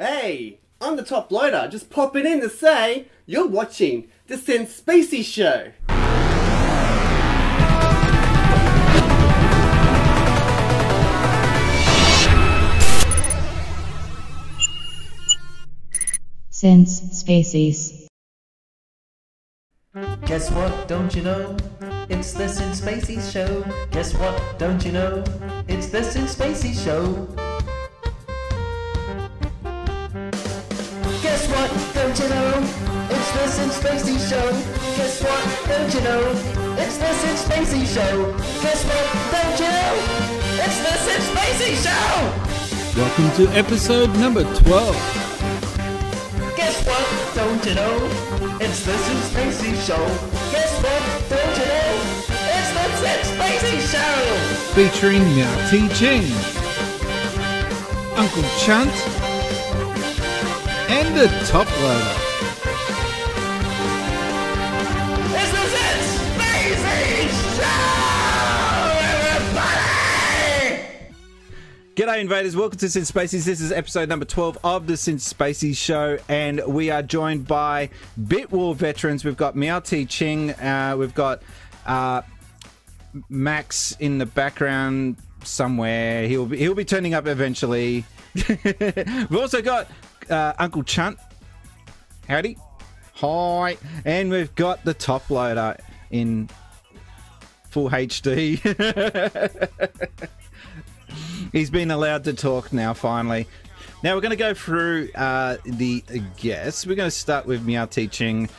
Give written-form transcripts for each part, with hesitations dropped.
Hey, I'm the top loader, just popping in to say you're watching the Since Spacies Show. Since Spacies. Guess what, don't you know? It's the Since Spacies Show. Guess what, don't you know? It's the Since Spacies Show. Guess what, don't you know? It's the Since Spacies Show. Guess what, don't you know? It's the Since Spacies Show. Guess what, don't you know? It's the Since Spacies Show. Welcome to episode number 12. Guess what, don't you know? It's the Since Spacies Show. Guess what, don't you know? It's the Since Spacies Show. Featuring Meow Te Ching, Uncle Chunt, and the top loader. It's the Since Spacies Show, everybody! G'day invaders, welcome to Since Spacies. This is episode number 12 of the Since Spacies Show, and we are joined by Bit War veterans. We've got Meow Te Ching, we've got Max in the background somewhere. He'll be turning up eventually. We've also got Uncle Chunt. Howdy. Hi. And we've got the top loader in full HD. He's been allowed to talk now, finally. Now we're going to go through the guests. We're going to start with Meow Te Ching.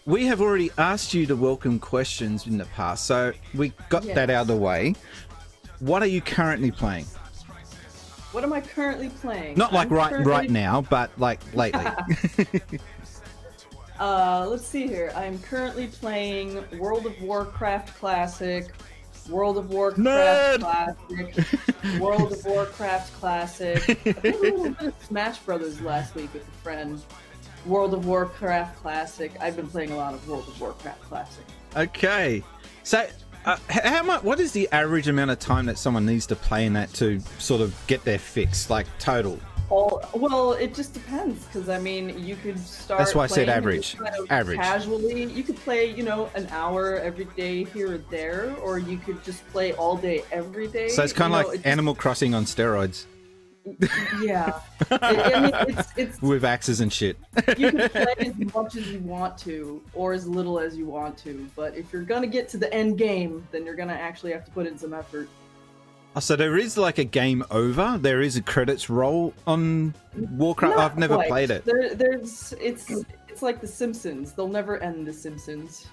We have already asked you to welcome questions in the past, so we got that out of the way. What are you currently playing? What am I currently playing? Not like right now, but like lately. Let's see here. I'm currently playing World of Warcraft Classic, World of Warcraft Classic, World of Warcraft Classic. I played a little bit of Smash Brothers last week with a friend. World of Warcraft Classic. I've been playing a lot of World of Warcraft Classic. Okay. So, how much? What is the average amount of time that someone needs to play in that to sort of get their fix, like total? Well, it just depends, because I mean, you could start. That's why I said average. Average. Casually, you could play, an hour every day here or there, or you could just play all day every day. So it's kind of like Animal Crossing on steroids. Yeah, I mean, it's with axes and shit. You can play as much as you want to, or as little as you want to. But if you're gonna get to the end game, then you're gonna actually have to put in some effort. Oh, so there is like a game over. There is a credits roll on Warcraft. Not I've never quite. played it. It's like The Simpsons. They'll never end The Simpsons.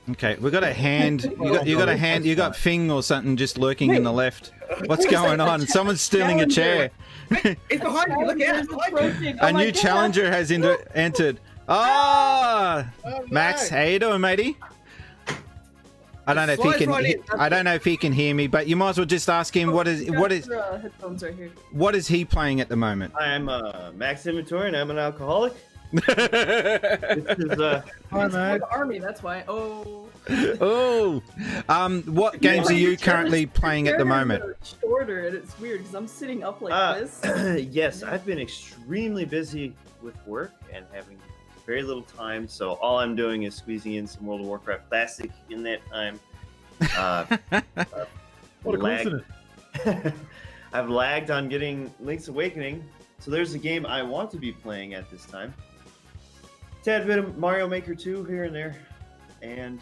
Okay, we got a hand. You got a hand. You got Fing or something just lurking in the left. What's going on? Someone's stealing a chair. It's behind you. Look at it. A new challenger has entered. Oh, Max, how you doing, matey? I don't know if he can. I don't know if he can hear me, but you might as well just ask him headphones right here. What is he playing at the moment? I'm Max Inventory and I'm an alcoholic. This is the army, that's why. What games are you currently playing at the moment? Shorter, and it's weird because I'm sitting up like this. Yes, I've been extremely busy with work and having very little time, so all I'm doing is squeezing in some World of Warcraft Classic in that time. What a coincidence. I've lagged on getting Link's Awakening, so there's a game I want to be playing at this time. Tad bit of Mario Maker 2 here and there, and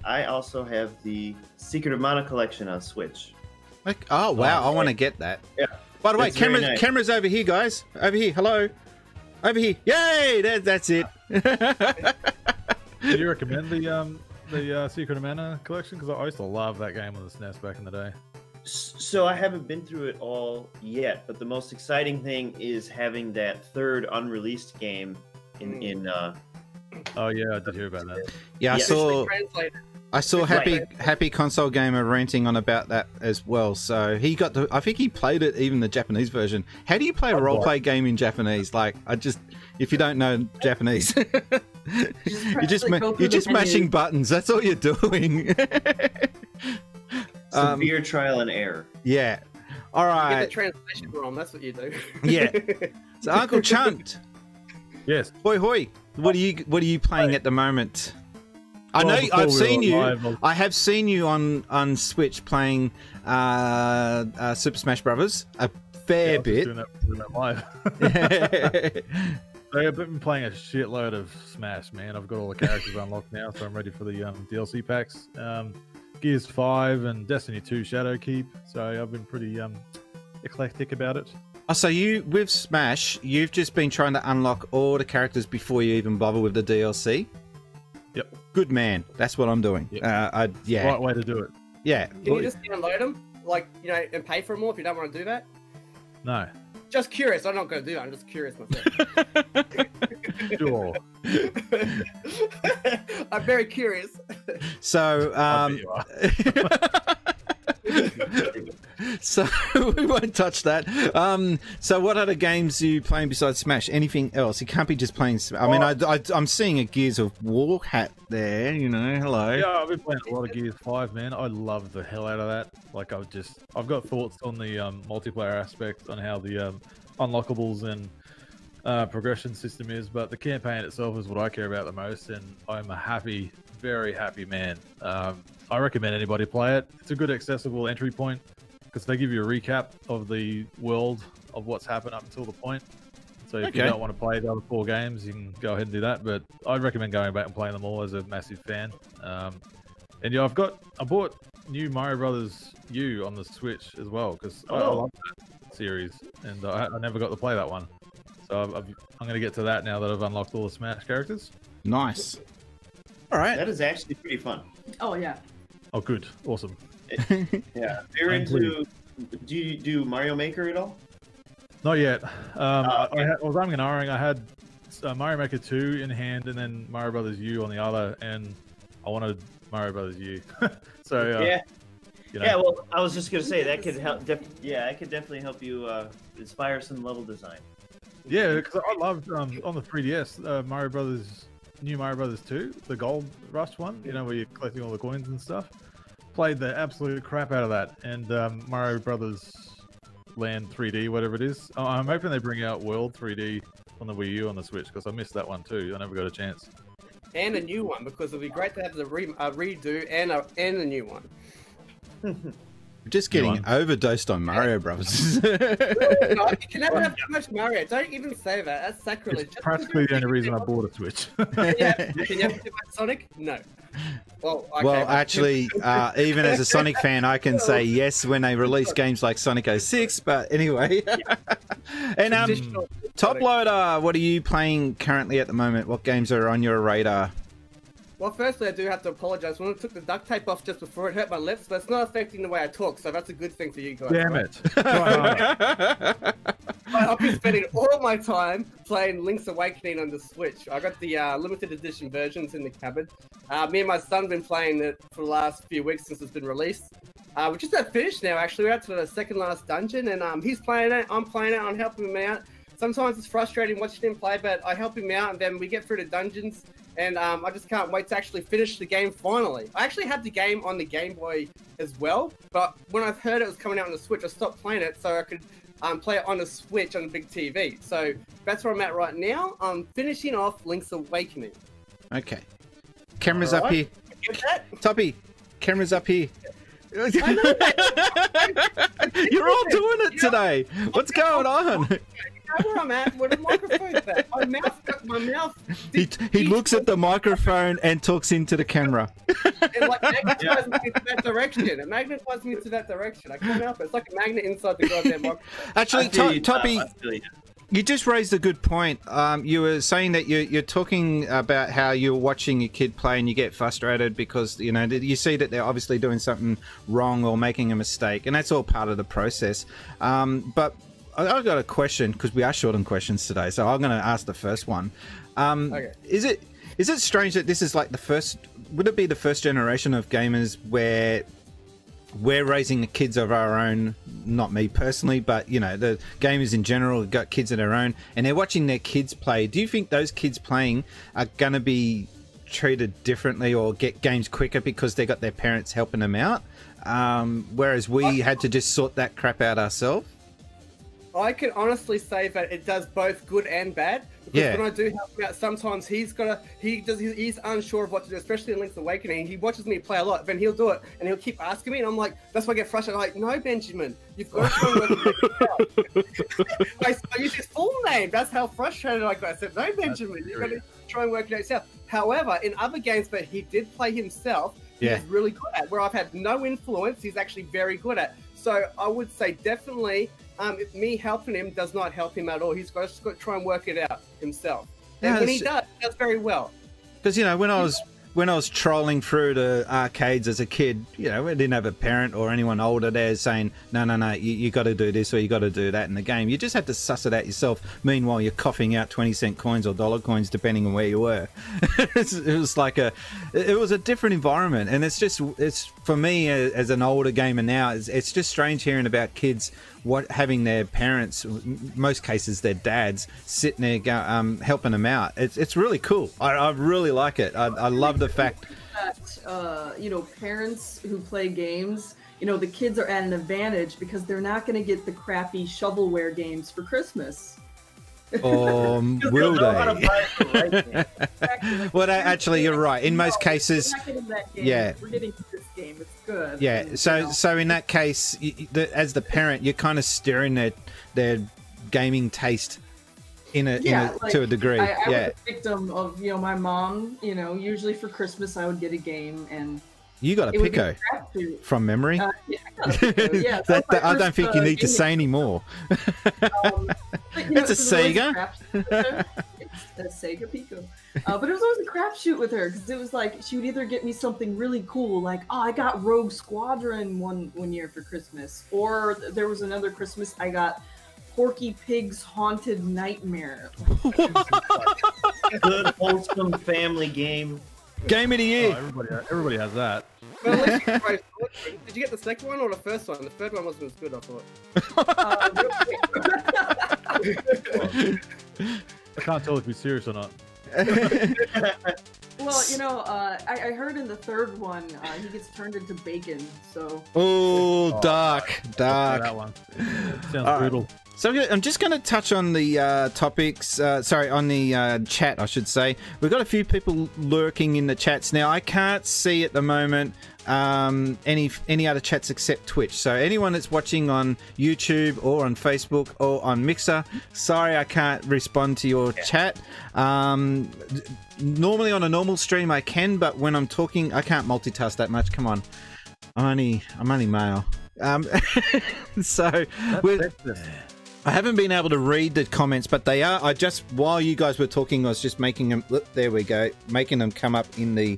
I also have the Secret of Mana collection on Switch. Oh wow, I want to get that. Yeah. By the way, cameras over here, guys. Over here. Hello. Over here. Yay! That's it. Do you recommend the Secret of Mana collection? Because I used to love that game on the SNES back in the day. So I haven't been through it all yet, but the most exciting thing is having that third unreleased game in Oh yeah, I did hear about that. Yeah, I saw Happy Console Gamer ranting on about that as well. So he got I think he played it, even the Japanese version. How do you play a roleplay game in Japanese? Like, if you don't know Japanese, you're just mashing buttons. That's all you're doing. Severe trial and error. Yeah. All You right. get the translation wrong. That's what you do. Yeah. So Uncle Chunt, Yes. hoi hoi. What are you playing at the moment? I know before I've we seen were you. live, I have seen you on Switch playing Super Smash Brothers a fair bit. Doing that live. So I've been playing a shitload of Smash, man. I've got all the characters unlocked now, so I'm ready for the DLC packs. Gears 5 and Destiny 2 Shadowkeep. So I've been pretty eclectic about it. Oh, so you with Smash, you've just been trying to unlock all the characters before you even bother with the DLC. Yep. Good man. That's what I'm doing. Yep. Yeah. Right way to do it. Yeah. Can you just download them, like, you know, and pay for them all if you don't want to do that? No. Just curious. I'm not going to do that. I'm just curious myself. Sure. I'm very curious. So, I bet you are. so we won't touch that. So what other games are you playing besides Smash? Anything else? You can't be just playing. I mean, I'm seeing a Gears of War hat there. You know, hello. Yeah, I've been playing a lot of Gears 5, man. I love the hell out of that. Like, I've got thoughts on the multiplayer aspect, on how the unlockables and progression system is, but the campaign itself is what I care about the most, and I'm a happy, very happy man. I recommend anybody play it. It's a good accessible entry point because they give you a recap of the world of what's happened up until the point. So if you don't want to play the other 4 games, you can go ahead and do that. But I'd recommend going back and playing them all as a massive fan. And yeah, I bought new Mario Brothers U on the Switch as well because I love that series, and I never got to play that one. So I'm going to get to that now that I've unlocked all the Smash characters. Nice. All right. That is actually pretty fun. Oh yeah. Oh, good. Awesome. Yeah. You're into. Do you do Mario Maker at all? Not yet. Okay. I was umming and ahhing. I had Mario Maker 2 in hand and then Mario Brothers U on the other, and I wanted Mario Brothers U. So yeah. You know. Yeah, well, I was just gonna say that could help. It could definitely help you inspire some level design. Yeah, because I loved on the 3DS Mario Brothers, new Mario Brothers 2, the Gold Rush one. You know, where you're collecting all the coins and stuff. Played the absolute crap out of that, and Mario Brothers Land 3D, whatever it is. I'm hoping they bring out World 3D on the Wii U on the Switch because I missed that one too. I never got a chance. And a new one, because it'd be great to have the redo and a new one. Just getting overdosed on Mario Brothers. No, you can never have too much Mario. Don't even say that. That's sacrilege. It's practically the only reason I bought a Switch. Can you have too much Sonic? No. Well, okay, well, actually, even as a Sonic fan, I can say yes when they release games like Sonic 06. But anyway, and Top Loader, what are you playing currently at the moment? What games are on your radar? Well, firstly, I do have to apologize. When I took the duct tape off just before, it hurt my lips, but it's not affecting the way I talk, so that's a good thing for you guys. Damn right? it. I've been spending all my time playing Link's Awakening on the Switch. I got the limited edition versions in the cupboard. Me and my son have been playing it for the last few weeks since it's been released. We're just about finished now, actually. We're out to the second last dungeon, and he's playing it, I'm playing it, I'm helping him out. Sometimes it's frustrating watching him play, but I help him out, and then we get through the dungeons, and I just can't wait to actually finish the game finally. I actually had the game on the Game Boy as well, but when I heard it was coming out on the Switch, I stopped playing it so I could play it on the Switch on the big TV. So that's where I'm at right now. I'm finishing off Link's Awakening. Okay. Camera's up here. Get that? Toppy, camera's up here. I know that. You're all doing it today. What's going on? You know where I'm at? Where the microphone's at? My mouth. He looks at the microphone and talks into the camera. It like magnetizes me to that direction. It magnetizes me to that direction. I can't help it. It's like a magnet inside the goddamn microphone. Actually, Toppy, you just raised a good point. You were saying that you're talking about how you're watching your kid play and you get frustrated because, you know, you see that they're obviously doing something wrong or making a mistake, and that's all part of the process. But I've got a question because we are short on questions today, so I'm going to ask the first one. Okay. Is it strange that this is like the first? Would it be the first generation of gamers where we're raising the kids of our own? Not me personally, but you know, the gamers in general have got kids of their own, and they're watching their kids play. Do you think those kids playing are going to be treated differently or get games quicker because they got their parents helping them out? whereas we had to just sort that crap out ourselves. I can honestly say that it does both good and bad. Because when I do help him out, sometimes he's unsure of what to do, especially in Link's Awakening. He watches me play a lot, then he'll do it, and he'll keep asking me, and I'm like, that's why I get frustrated. I'm like, no, Benjamin, you've got to try and work it out. I use his full name. That's how frustrated I got. I said, no, Benjamin, you've got to try and work it out yourself. However, in other games that he did play himself, he's really good at, where I've had no influence, he's actually very good at. So I would say definitely, me helping him does not help him at all. He's just got to try and work it out himself. And when he does very well. Because, you know, when I was trolling through the arcades as a kid, you know, I didn't have a parent or anyone older there saying, no, you got to do this or you got to do that in the game. You just had to suss it out yourself. Meanwhile, you're coughing out 20-cent coins or dollar coins, depending on where you were. It was a different environment. And it's for me as an older gamer now, it's just strange hearing about kids having their parents, most cases their dads, sitting there helping them out. It's really cool. I really like it. I love the fact that you know, parents who play games, you know, the kids are at an advantage because they're not going to get the crappy shovelware games for Christmas. Will they? Well, actually, you're right. In most cases, we're not getting that game. Yeah, we're getting this game. It's good. Yeah. And, So in that case, as the parent, you're kind of steering their gaming taste to a degree. I was a victim of, you know, my mom. You know, usually for Christmas I would get a game, and you got a Pico from memory. Yeah, I got a Pico. Yeah, I don't think you need to say any more. It's a Sega. It's a Sega Pico. But it was always a crapshoot with her, because it was like she would either get me something really cool, like, oh, I got Rogue Squadron one year for Christmas, or there was another Christmas I got Porky Pig's Haunted Nightmare. Good wholesome family game. Game of the year. Oh, everybody has that. Well, did you get the second one or the first one? The third one wasn't as good, I thought. I can't tell if he's serious or not. Well, you know, I heard in the third one he gets turned into bacon. So. Oh, dark. That one sounds brutal. So I'm just going to touch on the topics, on the chat, I should say. We've got a few people lurking in the chats now. I can't see at the moment any other chats except Twitch. So anyone that's watching on YouTube or on Facebook or on Mixer, sorry I can't respond to your chat. Normally on a normal stream I can, but when I'm talking, I can't multitask that much. Come on. I'm only male. I haven't been able to read the comments, but they are. While you guys were talking, I was just making them. Look, there we go, making them come up in the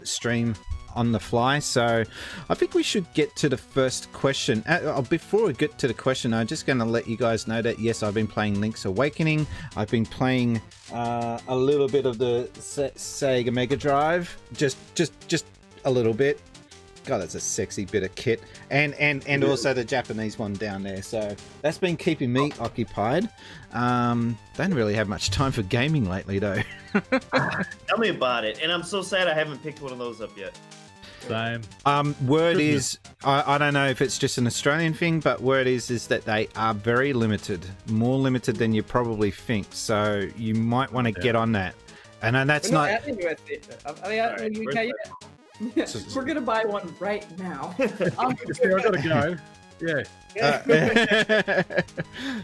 stream on the fly. So I think we should get to the first question. Before we get to the question, I'm just going to let you guys know that yes, I've been playing Link's Awakening. I've been playing a little bit of the Sega Mega Drive, just a little bit. God, that's a sexy bit of kit, and also the Japanese one down there. So that's been keeping me occupied. Don't really have much time for gaming lately, though. Tell me about it. And I'm so sad I haven't picked one of those up yet. Same. Word is, I don't know if it's just an Australian thing, but word is that they are very limited, more limited than you probably think. So you might want to get on that. And that's not. Out in the US yet. Are they out in the UK yet? Yeah, we're gonna buy one right now. I gotta go. Yeah.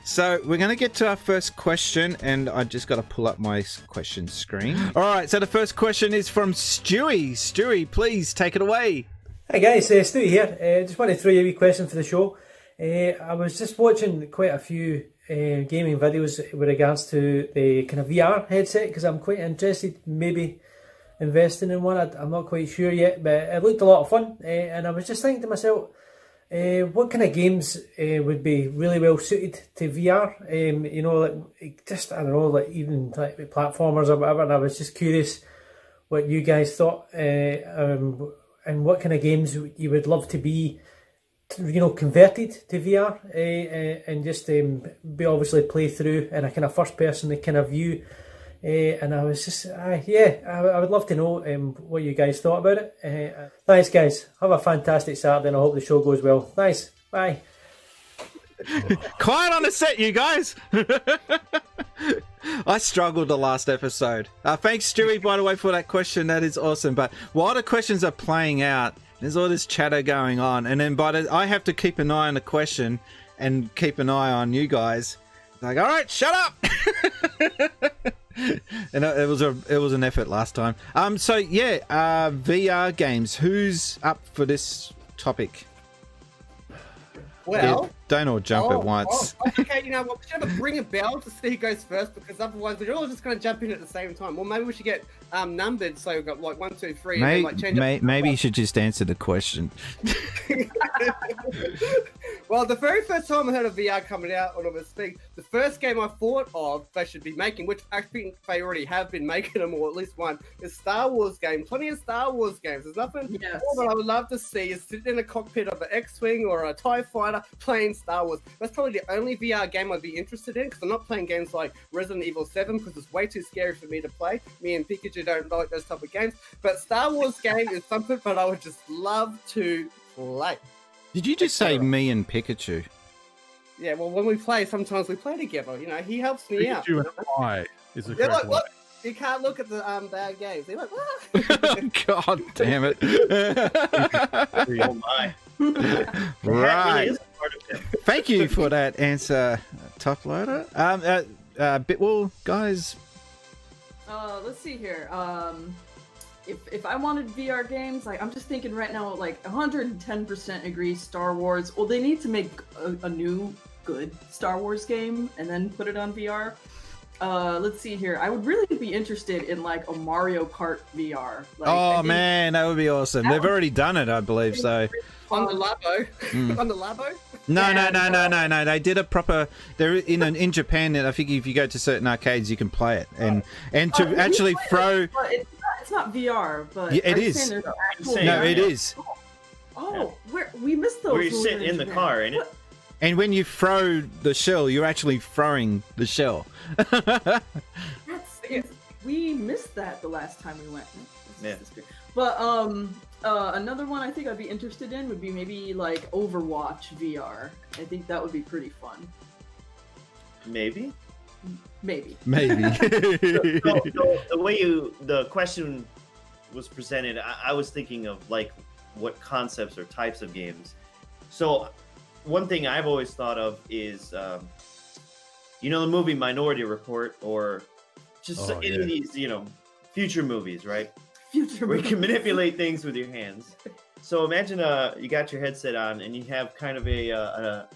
So we're going to get to our first question, and I just got to pull up my question screen. All right, so the first question is from Stewie. Stewie, please take it away. Hi guys, Stewie here. Just want to throw you a wee question for the show. I was just watching quite a few gaming videos with regards to the kind of VR headset, because I'm quite interested maybe investing in one. I'm not quite sure yet, but it looked a lot of fun, and I was just thinking to myself, what kind of games would be really well suited to VR? You know, like just, I don't know, like even like platformers or whatever. And I was just curious what you guys thought, and what kind of games you would love to be, you know, converted to VR, and just be obviously play through in a kind of first person kind of view. And I was just, I would love to know what you guys thought about it. Thanks, guys. Have a fantastic Saturday, and I hope the show goes well. Thanks. Bye. Quiet on the set, you guys. I struggled the last episode. Thanks, Stewie, by the way, for that question. That is awesome. But while the questions are playing out, there's all this chatter going on, and then I have to keep an eye on the question and keep an eye on you guys. Like, all right, shut up. And it was an effort last time. So yeah, VR games. Who's up for this topic? Well, yeah, don't all jump at once. Okay, you know what? We should have a bring a bell to see who goes first, because otherwise we're all just going to jump in at the same time. Well, maybe we should get numbered, so we've got like 1, 2, 3. And then, like, change maybe you should just answer the question. Well, the very first time I heard of VR coming out on a speak, the first game I thought of they should be making, which I think they already have been making them, or at least one, is Star Wars game. Plenty of Star Wars games. There's nothing more that I would love to see is sitting in a cockpit of an X-Wing or a TIE fighter playing Star Wars. That's probably the only VR game I'd be interested in, because I'm not playing games like Resident Evil 7 because it's way too scary for me to play. Me and Pikachu don't like those type of games. But Star Wars game is something that I would just love to play. Did you just say me and Pikachu? Yeah, well, when we play, sometimes we play together. You know, he helps me out. Pikachu and I is the They're correct like, way. what? You can't look at the bad games. They're like, what? God damn it. Oh my. Right. Really part of him. Thank you for that answer, Top Loader. Bitwall, guys. Let's see here. If I wanted VR games, like I'm just thinking right now, like 110% agree Star Wars. Well, they need to make a new good Star Wars game and then put it on VR. Let's see here. I would really be interested in like a Mario Kart VR. Like, Oh man, that would be awesome. They've already done it, I believe. So on the Labo, on the Labo. No. They did a proper. They're in Japan, and I think if you go to certain arcades, you can play it, and to actually throw. It's not VR, but Yeah, it is. No, it is. Oh, we missed those. Where you sit in the car, ain't it? And when you throw the shell, you're actually throwing the shell. We missed that the last time we went. Yeah. But another one I think I'd be interested in would be maybe like Overwatch VR. I think that would be pretty fun. Maybe. Maybe. So the way the question was presented, I was thinking of like what concepts or types of games. So one thing I've always thought of is, the movie Minority Report, or just any of these, future movies, right? Where you can manipulate things with your hands. So imagine you got your headset on and you have kind of an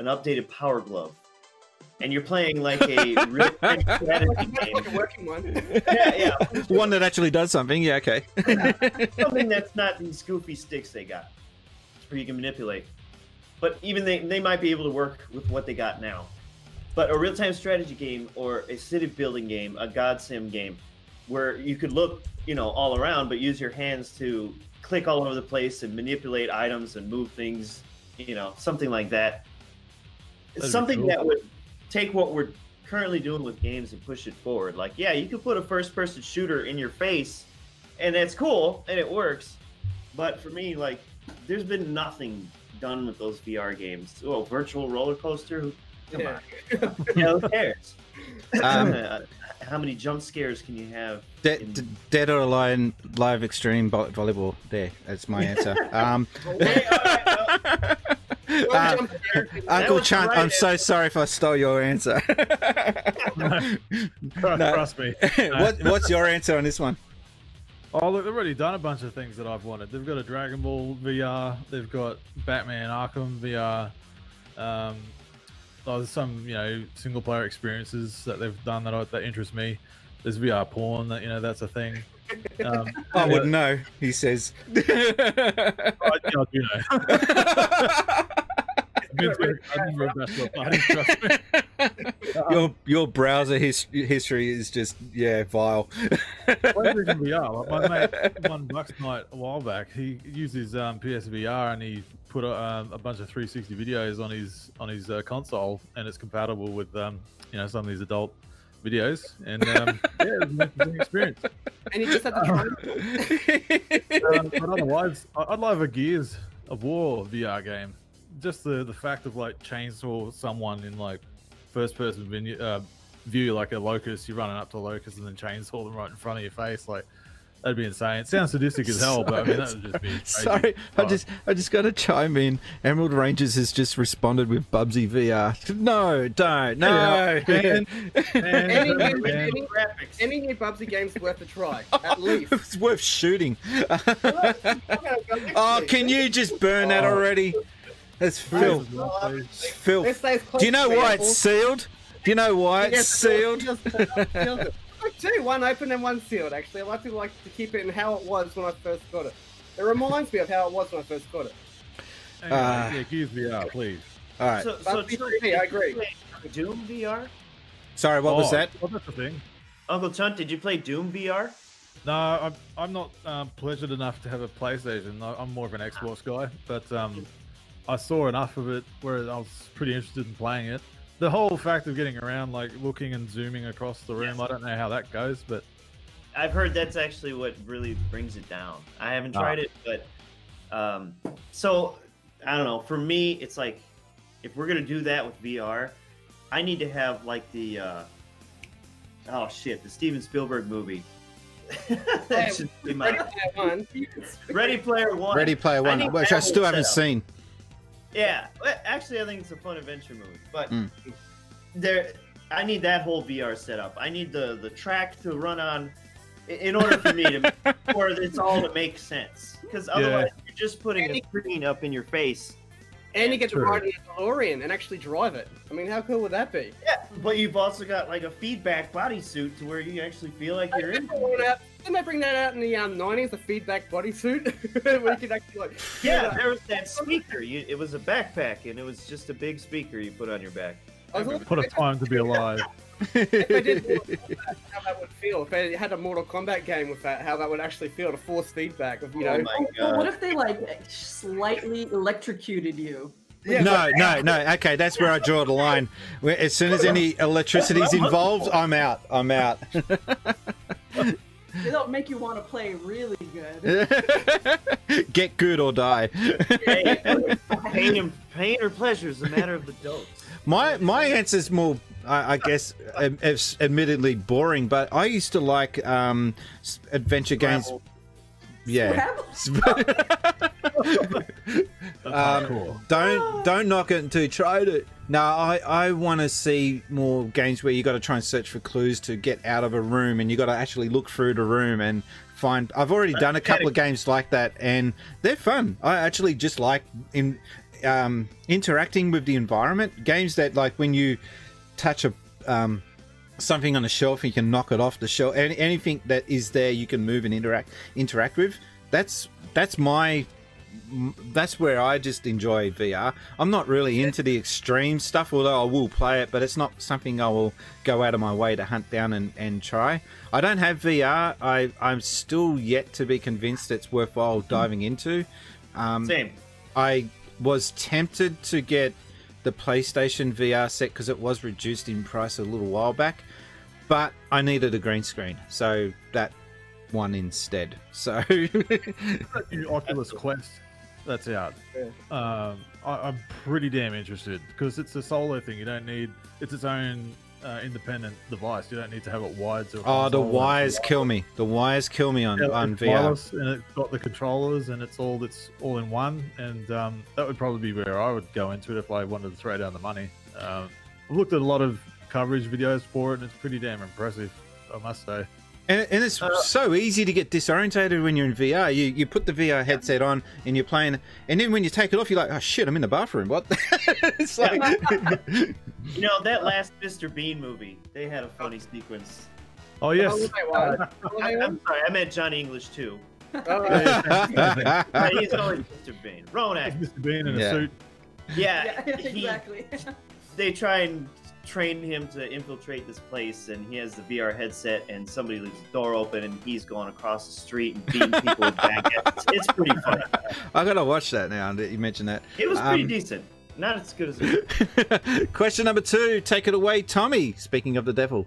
updated Power Glove. And you're playing like a real-time strategy game. Like a working one. Yeah. One that actually does something. Yeah, okay. Something that's not these goofy sticks they got, where you can manipulate. But even they might be able to work with what they got now. But a real-time strategy game, or a city building game, a God Sim game, where you could look, all around, but use your hands to click all over the place and manipulate items and move things, something like that. It's something that would take what we're currently doing with games and push it forward. Like, yeah, you could put a first-person shooter in your face, and that's cool, and it works. But for me, like, there's been nothing done with those VR games. Oh, virtual roller coaster? Come on. Who cares? How many jump scares can you have? Dead or Alive live extreme volleyball. There, that's my answer. Uncle Chunt, I'm so sorry if I stole your answer. Trust me. What's your answer on this one? Oh, look, they've already done a bunch of things that I've wanted. They've got a Dragon Ball VR. They've got Batman Arkham VR. There's some, single player experiences that they've done that interest me. There's VR porn that's a thing. I wouldn't know, he says. I do know. Your browser history is just vile. VR. My mate, one Bucks night a while back, he used his PSVR and he put a bunch of 360 videos on his console, and it's compatible with some of these adult videos, and yeah, it was an interesting experience. And you just had to try. But otherwise, I'd love a Gears of War VR game. Just the fact of like chainsaw someone in like first person view, like a locust, you're running up to a locust and then chainsaw them right in front of your face, like that'd be insane. It sounds sadistic as hell, but I mean that would just be crazy. Sorry, I just got to chime in. Emerald Rangers has just responded with Bubsy VR. No, don't, no. Any new Bubsy game's worth a try, at least. It's worth shooting. Oh, can you just burn that already? That's filth. Filth. Do you know why it's sealed? Do you know why it's sealed? Two, one open and one sealed. Actually, I like to keep it in how it was when I first got it. It reminds me of how it was when I first got it. Yeah, Gears VR, please. All right. So I agree. Doom VR? Sorry, what was that? Well, that's the thing. Uncle Chunt, did you play Doom VR? No, I'm not pleasured enough to have a PlayStation. I'm more of an Xbox guy, but I saw enough of it where I was pretty interested in playing it. The whole fact of getting around, like looking and zooming across the room, I don't know how that goes, but I've heard that's actually what really brings it down. I haven't tried it, but so I don't know. For me, it's like if we're gonna do that with VR, I need to have like the the Steven Spielberg movie. That should be my Ready Player One. Ready Player One, which I still haven't seen. Yeah, actually, I think it's a fun adventure movie, but I need that whole VR setup. I need the track to run on in order for me to, for it's all to make sense. Because otherwise, you're just putting a screen up in your face. And you get to ride in a DeLorean and actually drive it. I mean, how cool would that be? Yeah, but you've also got like a feedback bodysuit to where you actually feel like you're in. Didn't they bring that out in the 90s, the feedback bodysuit? Where you could actually like... Yeah, there was that speaker. It was a backpack, and it was just a big speaker you put on your back. What a time to be alive. If they did how that would feel, if they had a Mortal Kombat game with that, how that would actually feel to force feedback of, you know... Oh my God. What if they like slightly electrocuted you? Yeah, no. Okay, that's where I draw the line. As soon as any electricity's involved, I'm out. They don't make you want to play really good. Get good or die. Pain or pleasure is a matter of the dose. My answer's more, I guess, admittedly boring, but I used to like adventure games. Yeah. Don't knock it until you tried it. No, I want to see more games where you got to try and search for clues to get out of a room, and you got to actually look through the room and find. I've already done a couple of games like that, and they're fun. I actually just like interacting with the environment. Games that, like, when you touch a something on a shelf, you can knock it off the shelf. Anything that is there, you can move and interact with. That's where I just enjoy VR. I'm not really into the extreme stuff, although I will play it, but it's not something I will go out of my way to hunt down and try. I don't have VR. I'm still yet to be convinced it's worthwhile diving into. Same. I was tempted to get the PlayStation VR set because it was reduced in price a little while back, but I needed a green screen, so that one instead. So Oculus Quest that's out. I'm pretty damn interested because it's a solo thing. You don't need, it's its own independent device. You don't need to have it wired. Oh, the wires kill me. The wires kill me on VR. And it's got the controllers, and it's all in one. And that would probably be where I would go into it if I wanted to throw down the money. I've looked at a lot of coverage videos for it, and it's pretty damn impressive, I must say. And it's so easy to get disorientated when you're in VR. You put the VR headset on and you're playing, and then when you take it off, you're like, oh shit, I'm in the bathroom. What? It's like... You know, that last Mr. Bean movie, they had a funny sequence. Oh, yes. I'm sorry, I meant Johnny English too. He's always Mr. Bean. Ronak. Mr. Bean in a suit. Yeah, exactly. They try and train him to infiltrate this place, and he has the VR headset, and somebody leaves the door open, and he's going across the street and beating people with baguettes. It's pretty funny. I gotta watch that now that you mentioned that. It was pretty decent. Not as good as it. Question number 2. Take it away, Tommy. Speaking of the devil.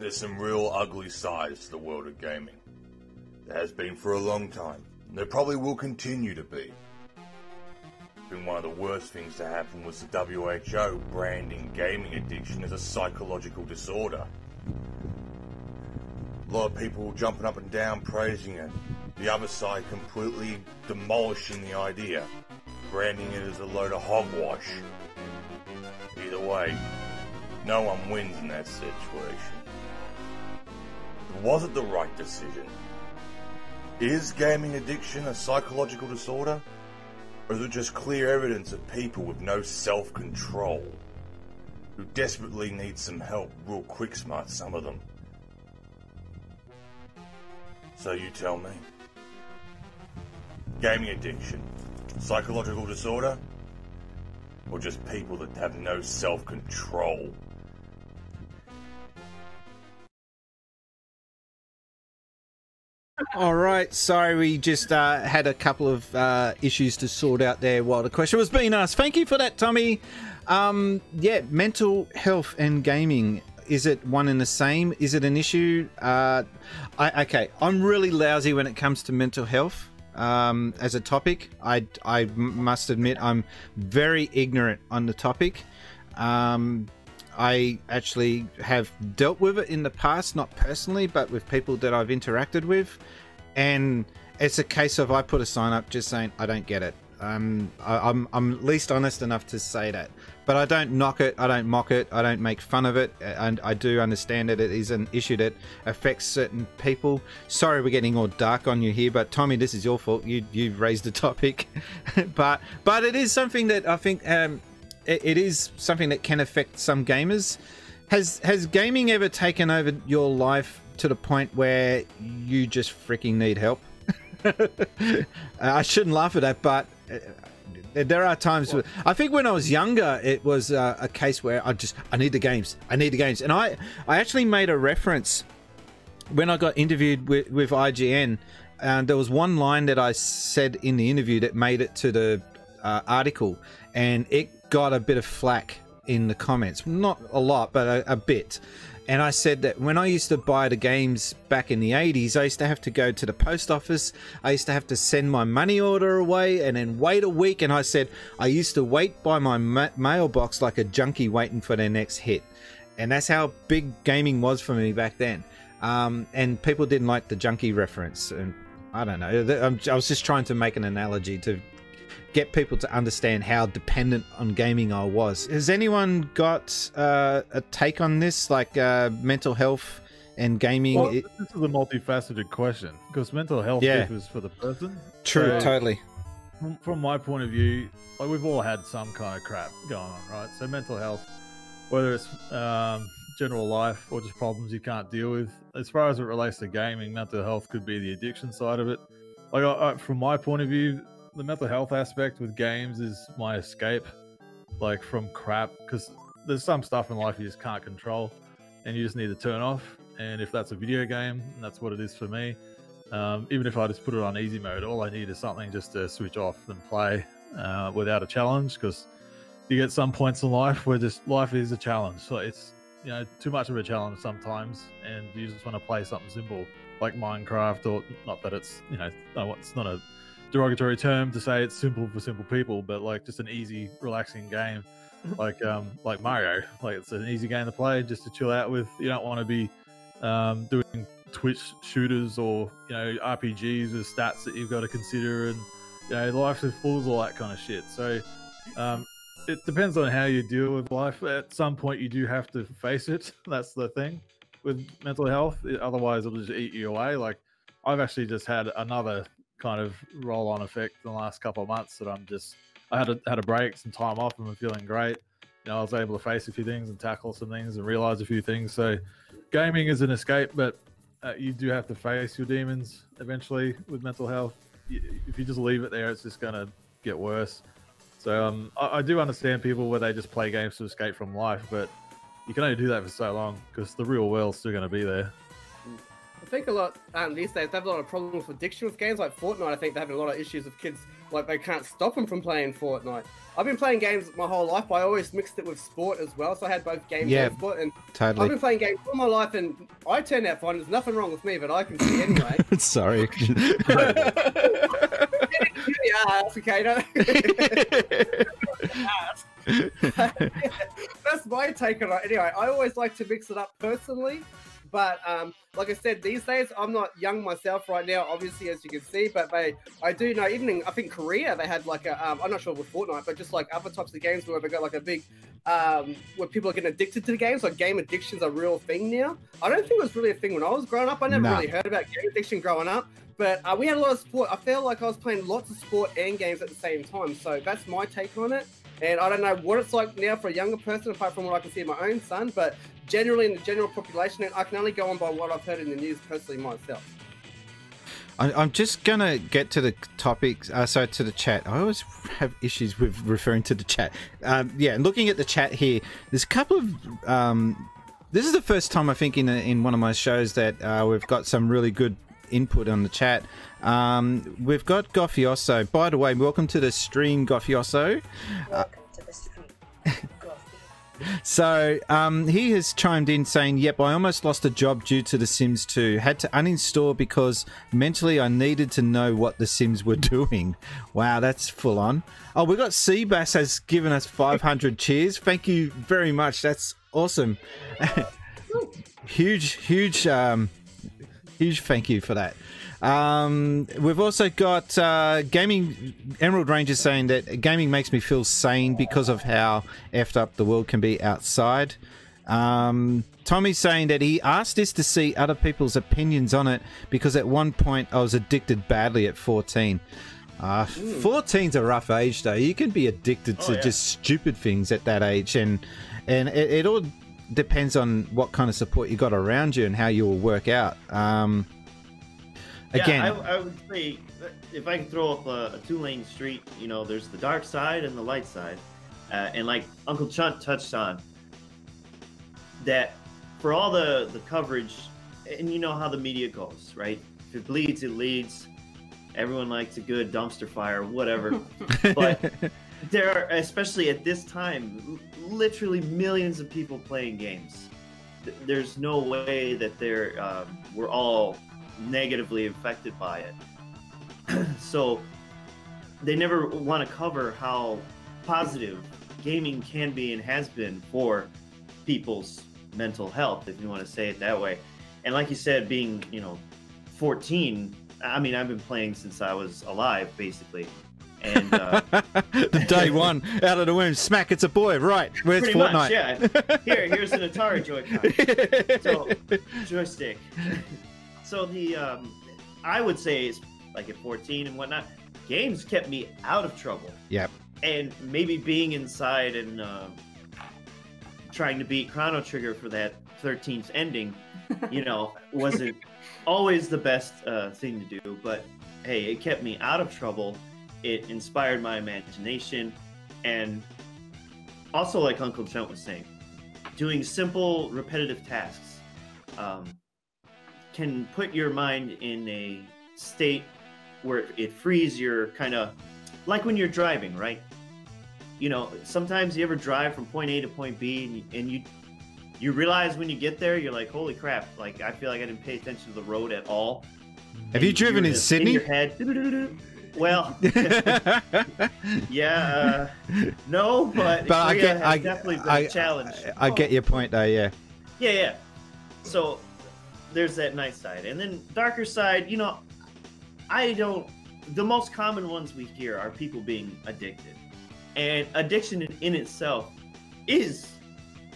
There's some real ugly sides to the world of gaming. There has been for a long time, and there probably will continue to be. Been one of the worst things to happen was the WHO branding gaming addiction as a psychological disorder. A lot of people jumping up and down praising it, the other side completely demolishing the idea, branding it as a load of hogwash. Either way, no one wins in that situation. Was it the right decision? Is gaming addiction a psychological disorder? Or is it just clear evidence of people with no self-control, who desperately need some help real quick smart, some of them? So you tell me. Gaming addiction, psychological disorder? Or just people that have no self-control? All right, sorry, we just had a couple of issues to sort out there while the question was being asked. Thank you for that, Tommy. Yeah, mental health and gaming. Is it one and the same? Is it an issue? Okay, I'm really lousy when it comes to mental health as a topic. I must admit I'm very ignorant on the topic. I actually have dealt with it in the past, not personally, but with people that I've interacted with. And it's a case of I put a sign up just saying, I don't get it. I'm at least honest enough to say that. But I don't knock it, I don't mock it, I don't make fun of it. And I do understand that it is an issue that affects certain people. Sorry we're getting all dark on you here, but Tommy, this is your fault. You've raised the topic. but it is something that I think... it is something that can affect some gamers. Has gaming ever taken over your life to the point where you just freaking need help? I shouldn't laugh at that, but there are times where, I think when I was younger, it was a case where I need the games. I need the games. And I actually made a reference when I got interviewed with IGN. And there was one line that I said in the interview that made it to the article, and it got a bit of flack in the comments. Not a lot, but a bit. And I said that when I used to buy the games back in the 80s, I used to have to go to the post office. I used to have to send my money order away and then wait a week. And I said I used to wait by my mailbox like a junkie waiting for their next hit. And that's how big gaming was for me back then. And people didn't like the junkie reference. And I don't know. I was just trying to make an analogy to get people to understand how dependent on gaming I was. Has anyone got a take on this, like mental health and gaming? Well, this is a multifaceted question, because mental health differs for the person. True, so, totally. From my point of view, like, we've all had some kind of crap going on, right? So mental health, whether it's general life or just problems you can't deal with, as far as it relates to gaming, mental health could be the addiction side of it. Like, from my point of view, the mental health aspect with games is my escape, like, from crap, because there's some stuff in life you just can't control and you just need to turn off. And if that's a video game, that's what it is for me. Even if I just put it on easy mode, all I need is something just to switch off and play without a challenge, because you get some points in life where just life is a challenge. So it's, you know, too much of a challenge sometimes, and you just want to play something simple like Minecraft, or not that it's, you know, it's not a derogatory term to say it's simple for simple people, but like just an easy, relaxing game, like Mario. Like, it's an easy game to play, just to chill out with. You don't want to be doing Twitch shooters or, you know, RPGs with stats that you've got to consider, and, you know, life is full of all that kind of shit. So it depends on how you deal with life. At some point, you do have to face it. That's the thing with mental health. Otherwise, it'll just eat you away. Like, I've actually just had another kind of roll-on effect in the last couple of months that I had a break, some time off, and I'm feeling great. You know, I was able to face a few things and tackle some things and realize a few things. So gaming is an escape, but you do have to face your demons eventually with mental health. If you just leave it there, it's just going to get worse. So I do understand people where they just play games to escape from life, but you can only do that for so long, because the real world's still going to be there. I think a lot these days they have a lot of problems with addiction with games like Fortnite. I think they're having a lot of issues with kids like they can't stop them from playing Fortnite. I've been playing games my whole life, but I always mixed it with sport as well. So I had both games and sport. And totally. I've been playing games all my life, and I turned out fine. There's nothing wrong with me, but I can see anyway. Sorry. Okay, that's my take on it. Anyway, I always like to mix it up personally. But like I said, these days, I'm not young myself right now, obviously, as you can see. But I do know, even in, I think, Korea, they had like a, I'm not sure with Fortnite, but just like other types of games where they got like a big, where people are getting addicted to the games. Like game addiction's a real thing now. I don't think it was really a thing when I was growing up. I never really heard about game addiction growing up. But we had a lot of sport. I feel like I was playing lots of sport and games at the same time. So that's my take on it. And I don't know what it's like now for a younger person, apart from what I can see in my own son. But generally, in the general population, and I can only go on by what I've heard in the news personally myself. I'm just going to get to the topics, so to the chat. I always have issues with referring to the chat. Yeah, looking at the chat here, there's a couple of... this is the first time, I think, in one of my shows that we've got some really good input on the chat. We've got Goffioso. By the way, welcome to the stream, Goffioso. Welcome to the stream. So he has chimed in saying, yep, I almost lost a job due to The Sims 2. Had to uninstall because mentally I needed to know what The Sims were doing. Wow, that's full on. Oh, we got Seabass has given us 500 cheers. Thank you very much. That's awesome. huge thank you for that. We've also got Gaming Emerald Ranger saying that gaming makes me feel sane because of how effed up the world can be outside. Tommy's saying that he asked this to see other people's opinions on it because at one point I was addicted badly at 14. 14's a rough age though. You can be addicted to just stupid things at that age, and it all depends on what kind of support you got around you and how you will work out. Again, I would say if I can throw up a two-lane street, you know, there's the dark side and the light side, and like Uncle Chunt touched on, that for all the coverage, and you know how the media goes, right? If it bleeds, it leads. Everyone likes a good dumpster fire, whatever. But there are, especially at this time, literally millions of people playing games. There's no way that we're all negatively affected by it. So they never want to cover how positive gaming can be and has been for people's mental health, if you want to say it that way. And like you said, being 14, I mean, I've been playing since I was alive, basically. And day one out of the womb, smack, it's a boy, right? Where's pretty Fortnite? Much, yeah. Here's an Atari Joy-Con. So joystick. So I would say it's like at 14 and whatnot, games kept me out of trouble. Yep. And maybe being inside and trying to beat Chrono Trigger for that 13th ending, wasn't always the best thing to do. But hey, it kept me out of trouble. It inspired my imagination. And also, like Uncle Chunt was saying, doing simple, repetitive tasks can put your mind in a state where it frees your kind of, like when you're driving, right? Sometimes you ever drive from point A to point B and you realize when you get there, you're like, holy crap, like I feel like I didn't pay attention to the road at all. Have you driven in Sydney? In your head, well, yeah, no, but I definitely been a challenge. I get your point though, yeah. Yeah. So there's that nice side, and then darker side. The most common ones we hear are people being addicted, and addiction in itself is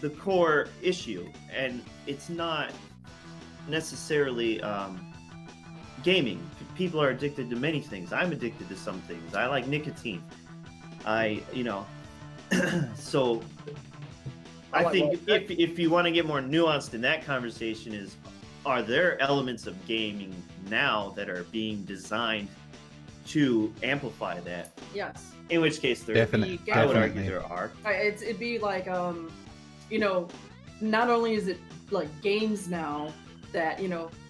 the core issue, and it's not necessarily gaming. People are addicted to many things. I'm addicted to some things. I like nicotine. So I think if you want to get more nuanced in that conversation are there elements of gaming now that are being designed to amplify that? Yes. In which case, I would argue there are. It'd be like, not only is it like games now that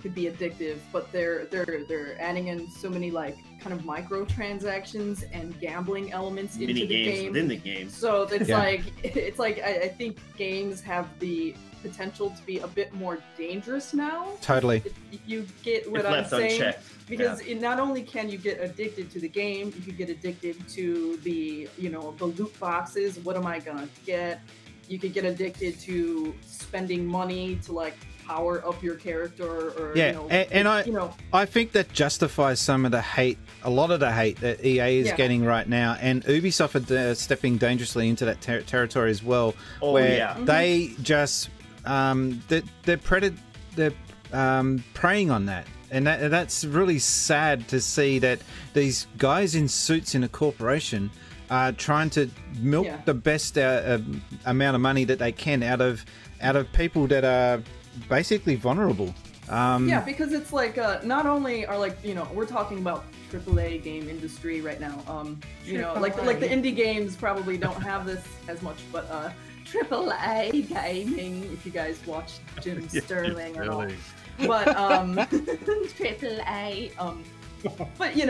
could be addictive, but they're adding in so many like kind of microtransactions and gambling elements into the game within the game. So it's like I think games have the potential to be a bit more dangerous now. Totally. If you get what I'm saying, because not only can you get addicted to the game, you could get addicted to the the loot boxes. What am I gonna get? You could get addicted to spending money to like power up your character, or I think that justifies some of the hate, a lot of the hate that EA is getting right now, and Ubisoft are stepping dangerously into that territory as well, they just they're preying on that, and that's really sad to see that these guys in suits in a corporation are trying to milk the best amount of money that they can out of people that are basically vulnerable. Because it's like not only are like we're talking about AAA game industry right now. Like the indie games probably don't have this as much, but AAA gaming. If you guys watch Jim Sterling or all, but AAA. But you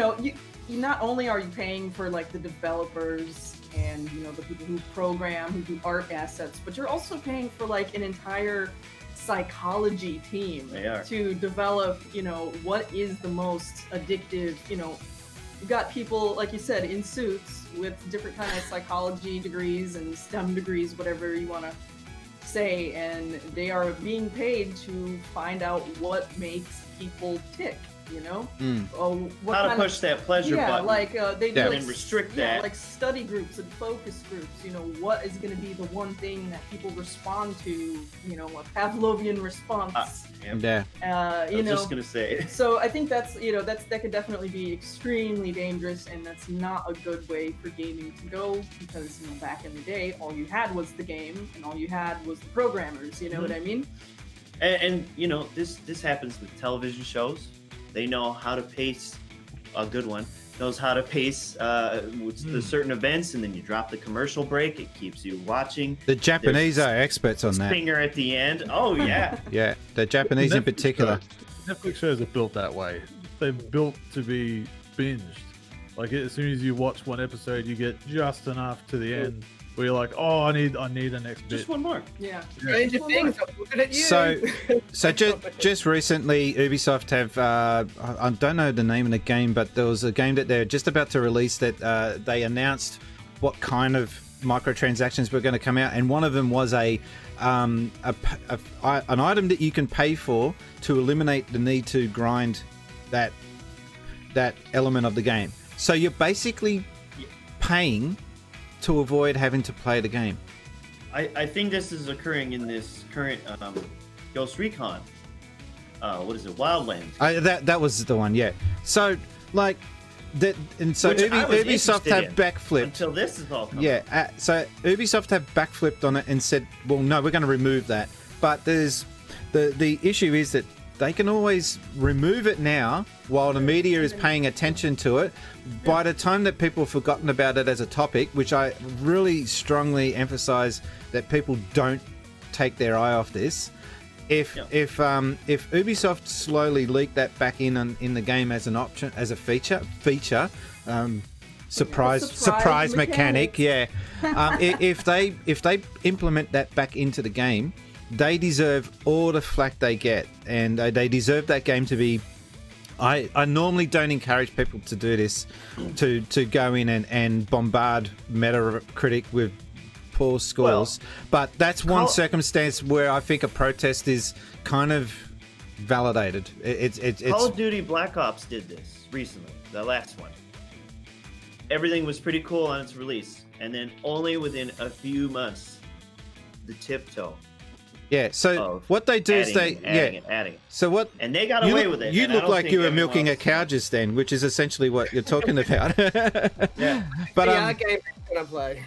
not only are you paying for like the developers and the people who program, who do art assets, but you're also paying for like an entire psychology team to develop what is the most addictive. You've got people, like you said, in suits with different kind of psychology degrees and STEM degrees, whatever you want to say, and they are being paid to find out what makes people tick. How to push that pleasure button. Like they do and restrict that. Like study groups and focus groups. What is going to be the one thing that people respond to? A Pavlovian response. I was just gonna say. So I think that could definitely be extremely dangerous, and that's not a good way for gaming to go, because back in the day, all you had was the game, and all you had was the programmers. You know what I mean? And this happens with television shows. They know how to pace a good one, knows how to pace the certain events, and then you drop the commercial break. It keeps you watching. The Japanese are experts on that. Stinger at the end. Oh, yeah. Yeah, the Japanese in particular. Netflix shows are built that way. They're built to be binged. Like, as soon as you watch one episode, you get just enough to the end where you're like, oh, I need the next bit. Just one more. Yeah. Stranger Things, I'm looking at you. So just recently, Ubisoft have, I don't know the name of the game, but there was a game that they're just about to release that they announced what kind of microtransactions were going to come out, and one of them was an item that you can pay for to eliminate the need to grind that element of the game. So you're basically paying to avoid having to play the game. I think this is occurring in this current Ghost Recon. What is it? Wildlands. That was the one, yeah. So like that, and so Ubisoft have backflipped until this is all coming. Yeah. So Ubisoft have backflipped on it and said, well, no, we're going to remove that. But there's the issue is that they can always remove it now while the media is paying attention to it. By the time that people have forgotten about it as a topic, which I really strongly emphasize that people don't take their eye off this. If Ubisoft slowly leak that back in the game as an option, as a feature, surprise mechanic, if they implement that back into the game, they deserve all the flack they get, and they deserve that game to be. I normally don't encourage people to do this, to go in and bombard Metacritic with poor scores, but that's one circumstance where I think a protest is kind of validated. It's Call of Duty Black Ops did this recently, the last one. Everything was pretty cool on its release, and then only within a few months, the tiptoe. Yeah, so what they do is they adding it. So what? And they got away with it. You look like you were milking a cow just then, which is essentially what you're talking about. Yeah, but game gonna play.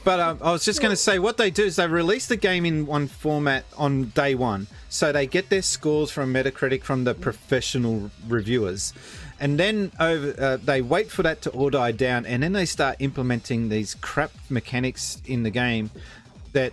But I was just going to say, what they do is they release the game in one format on day one, so they get their scores from Metacritic from the professional reviewers, and then they wait for that to all die down, and then they start implementing these crap mechanics in the game that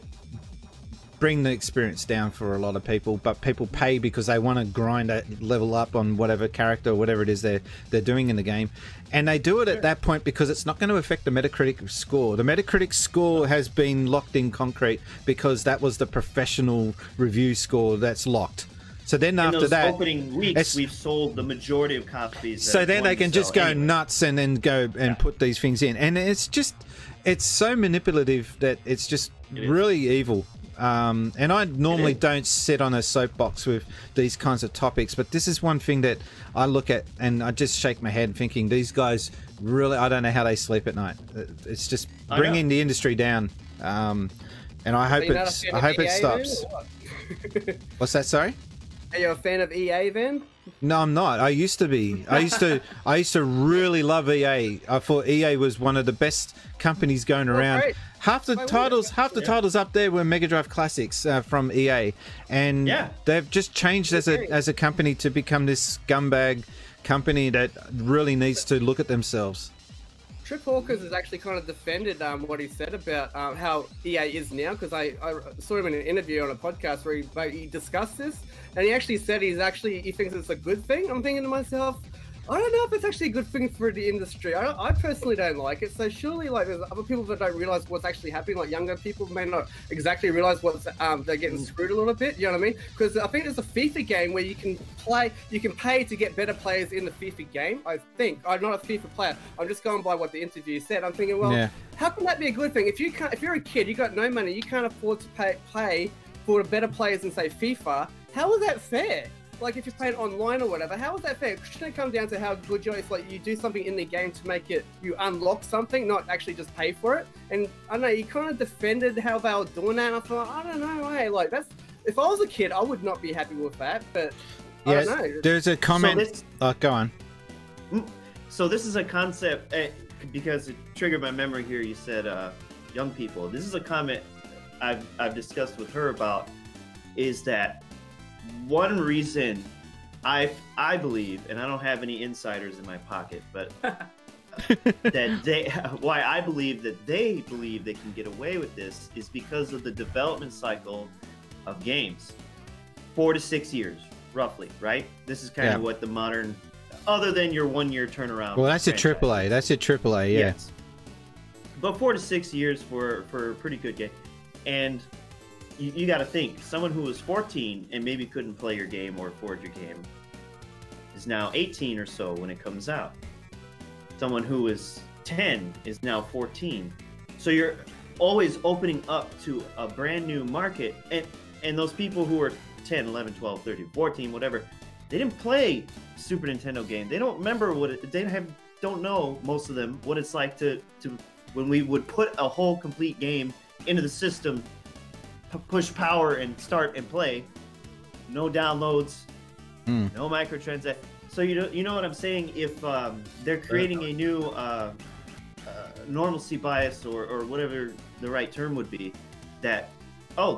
bring the experience down for a lot of people, but people pay because they want to grind a level up on whatever character or whatever it is they're doing in the game, and they do it at that point because it's not going to affect the Metacritic score. The Metacritic score has been locked in concrete because that was the professional review score that's locked. So then after those that, opening weeks, we've sold the majority of copies. So then they can just go nuts and then go and put these things in, and it's so manipulative that it's just really evil. And I normally don't sit on a soapbox with these kinds of topics, but this is one thing that I look at and I just shake my head thinking these guys really, I don't know how they sleep at night. It's just bringing the industry down. And I hope it stops. What's that? Sorry? Are you a fan of EA then? No, I'm not. I used to be. I used to really love EA. I thought EA was one of the best companies going around. Great. Half the titles up there were Mega Drive classics from EA, and they've just changed as a company to become this scumbag company that really needs to look at themselves. Trip Hawkins has actually kind of defended what he said about how EA is now, because I saw him in an interview on a podcast where he discussed this, and he actually said he thinks it's a good thing. I'm thinking to myself, I don't know if it's actually a good thing for the industry. I personally don't like it. So surely, like, there's other people that don't realize what's actually happening. Like younger people may not exactly realize what's they're getting screwed a little bit. You know what I mean? Because I think there's a FIFA game where you can pay to get better players in the FIFA game. I think I'm not a FIFA player. I'm just going by what the interview said. I'm thinking, well, how can that be a good thing? If you're a kid, you got no money, you can't afford to pay for better players in say FIFA. How is that fair? Like, if you're playing online or whatever, how is that fair? Shouldn't it come down to how good you are? It's like you do something in the game to make it, you unlock something, not actually just pay for it. And I don't know, you kind of defended how they were doing that. And I thought, I don't know, hey, like, that's, if I was a kid, I would not be happy with that. But I don't know. There's a comment. Go on. So this is a concept, because it triggered my memory here. You said young people. This is a comment I've discussed with her about, is that one reason I believe, and I don't have any insiders in my pocket, but why I believe that they believe they can get away with this is because of the development cycle of games. 4 to 6 years, roughly, right? This is kind of what the modern, other than your 1 year turnaround. Well, that's a AAA. That's a AAA, yeah. Yes. But 4 to 6 years for a pretty good game. And you got to think, someone who was 14 and maybe couldn't play your game or afford your game is now 18 or so when it comes out. Someone who is 10 is now 14. So you're always opening up to a brand new market. And those people who are 10, 11, 12, 13, 14, whatever, they didn't play Super Nintendo game. They don't remember don't know, most of them, what it's like to when we would put a whole complete game into the system, push power and start and play. No downloads, no microtransactions. So you know what I'm saying? If they're creating a new normalcy bias or whatever the right term would be, that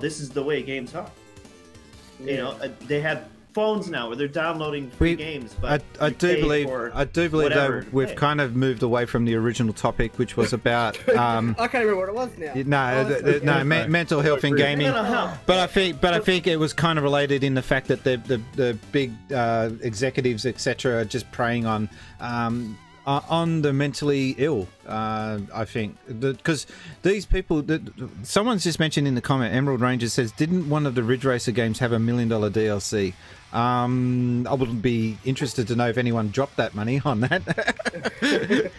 this is the way games are. You know, they have phones now where they're downloading free games. But I do believe though we've kind of moved away from the original topic, which was about. I can't remember what it was now. Mental health in gaming. But I think it was kind of related in the fact that the big executives, etc., are just preying on the mentally ill. I think because these people, someone's just mentioned in the comment, Emerald Ranger says, didn't one of the Ridge Racer games have $1 million DLC? I would be interested to know if anyone dropped that money on that.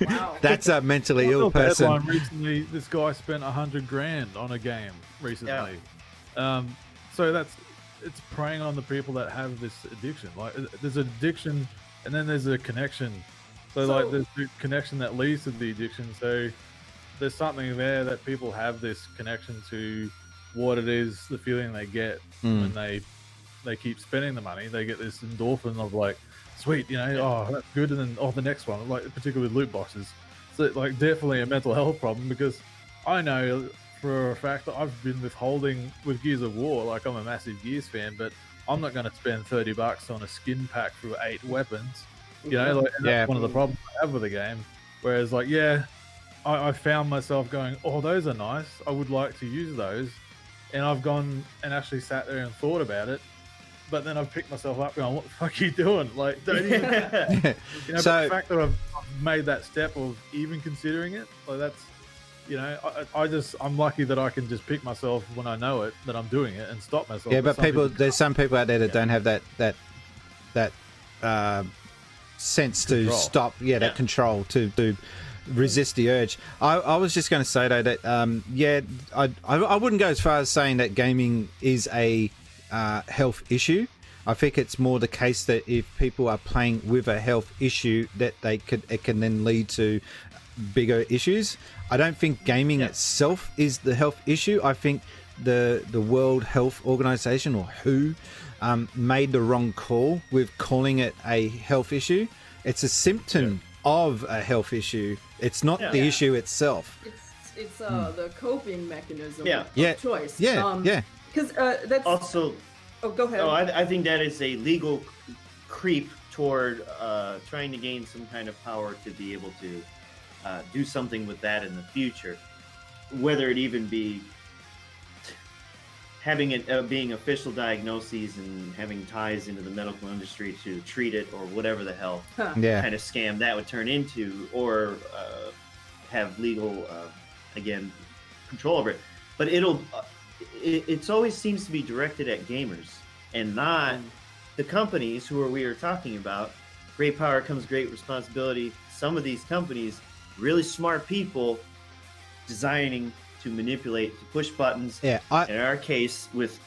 Wow. That's a mentally ill person. Recently, this guy spent $100,000 on a game recently. Yeah. So it's preying on the people that have this addiction. Like, there's an addiction, and then there's a connection. So like, there's the connection that leads to the addiction. So there's something there that people have this connection to what it is, the feeling they get when they keep spending the money. They get this endorphin of like, sweet, you know, that's good, and then the next one, like particularly loot boxes. So like, definitely a mental health problem, because I know for a fact that I've been withholding with Gears of War. Like, I'm a massive Gears fan, but I'm not going to spend $30 on a skin pack for 8 weapons. You know, like, that's one of the problems I have with the game. Whereas, like, I found myself going, those are nice, I would like to use those, and I've gone and actually sat there and thought about it. But then I've picked myself up going, what the fuck are you doing? Like, don't even... you know, but the fact that I've made that step of even considering it, like that's, you know, I'm lucky that I can just pick myself when I know it, that I'm doing it, and stop myself. Yeah, but there's some people out there that don't have that sense to stop, that control to resist the urge. I was just going to say though that I wouldn't go as far as saying that gaming is a health issue. I think it's more the case that if people are playing with a health issue, that it can then lead to bigger issues. I don't think gaming itself is the health issue. I think the World Health Organization, or WHO, made the wrong call with calling it a health issue. It's a symptom of a health issue. It's not the issue itself. It's the coping mechanism of choice. Because that's also. Oh, go ahead. Oh, I think that is a legal creep toward trying to gain some kind of power to be able to do something with that in the future, whether it even be having it being official diagnoses and having ties into the medical industry to treat it, or whatever the hell kind of scam that would turn into, or have legal again control over it. But it's always seems to be directed at gamers and not the companies who we are talking about. Great power comes great responsibility. Some of these companies, really smart people, designing to manipulate, to push buttons. In our case, with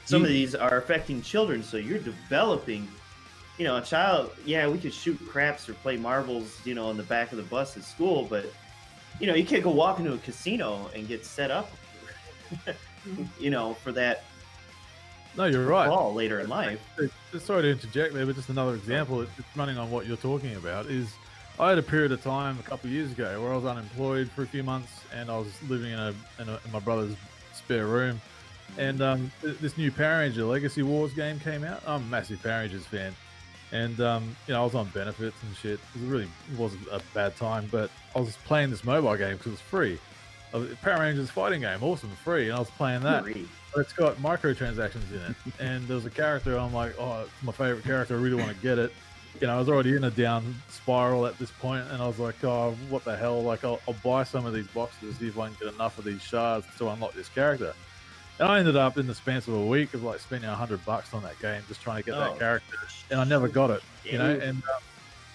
some of these are affecting children. So you're developing, a child. Yeah, we could shoot craps or play marbles, on the back of the bus at school, but you can't go walk into a casino and get set up. For that. No, you're right. Ball later in life. Sorry to interject there, but just another example. It's running on what you're talking about. Is I had a period of time a couple of years ago where I was unemployed for a few months, and I was living in my brother's spare room, and this new Power Ranger Legacy Wars game came out. I'm a massive Power Rangers fan, and I was on benefits and shit. It wasn't a bad time, but I was playing this mobile game because it was free. Power Rangers fighting game, awesome, free, and I was playing that. But it's got microtransactions in it, and there was a character. I'm like, oh, it's my favorite character. I really want to get it. I was already in a down spiral at this point, and I was like, oh, what the hell? Like, I'll buy some of these boxes, see if I can get enough of these shards to unlock this character. And I ended up in the span of a week of like spending $100 on that game just trying to get that character, and I never got it. And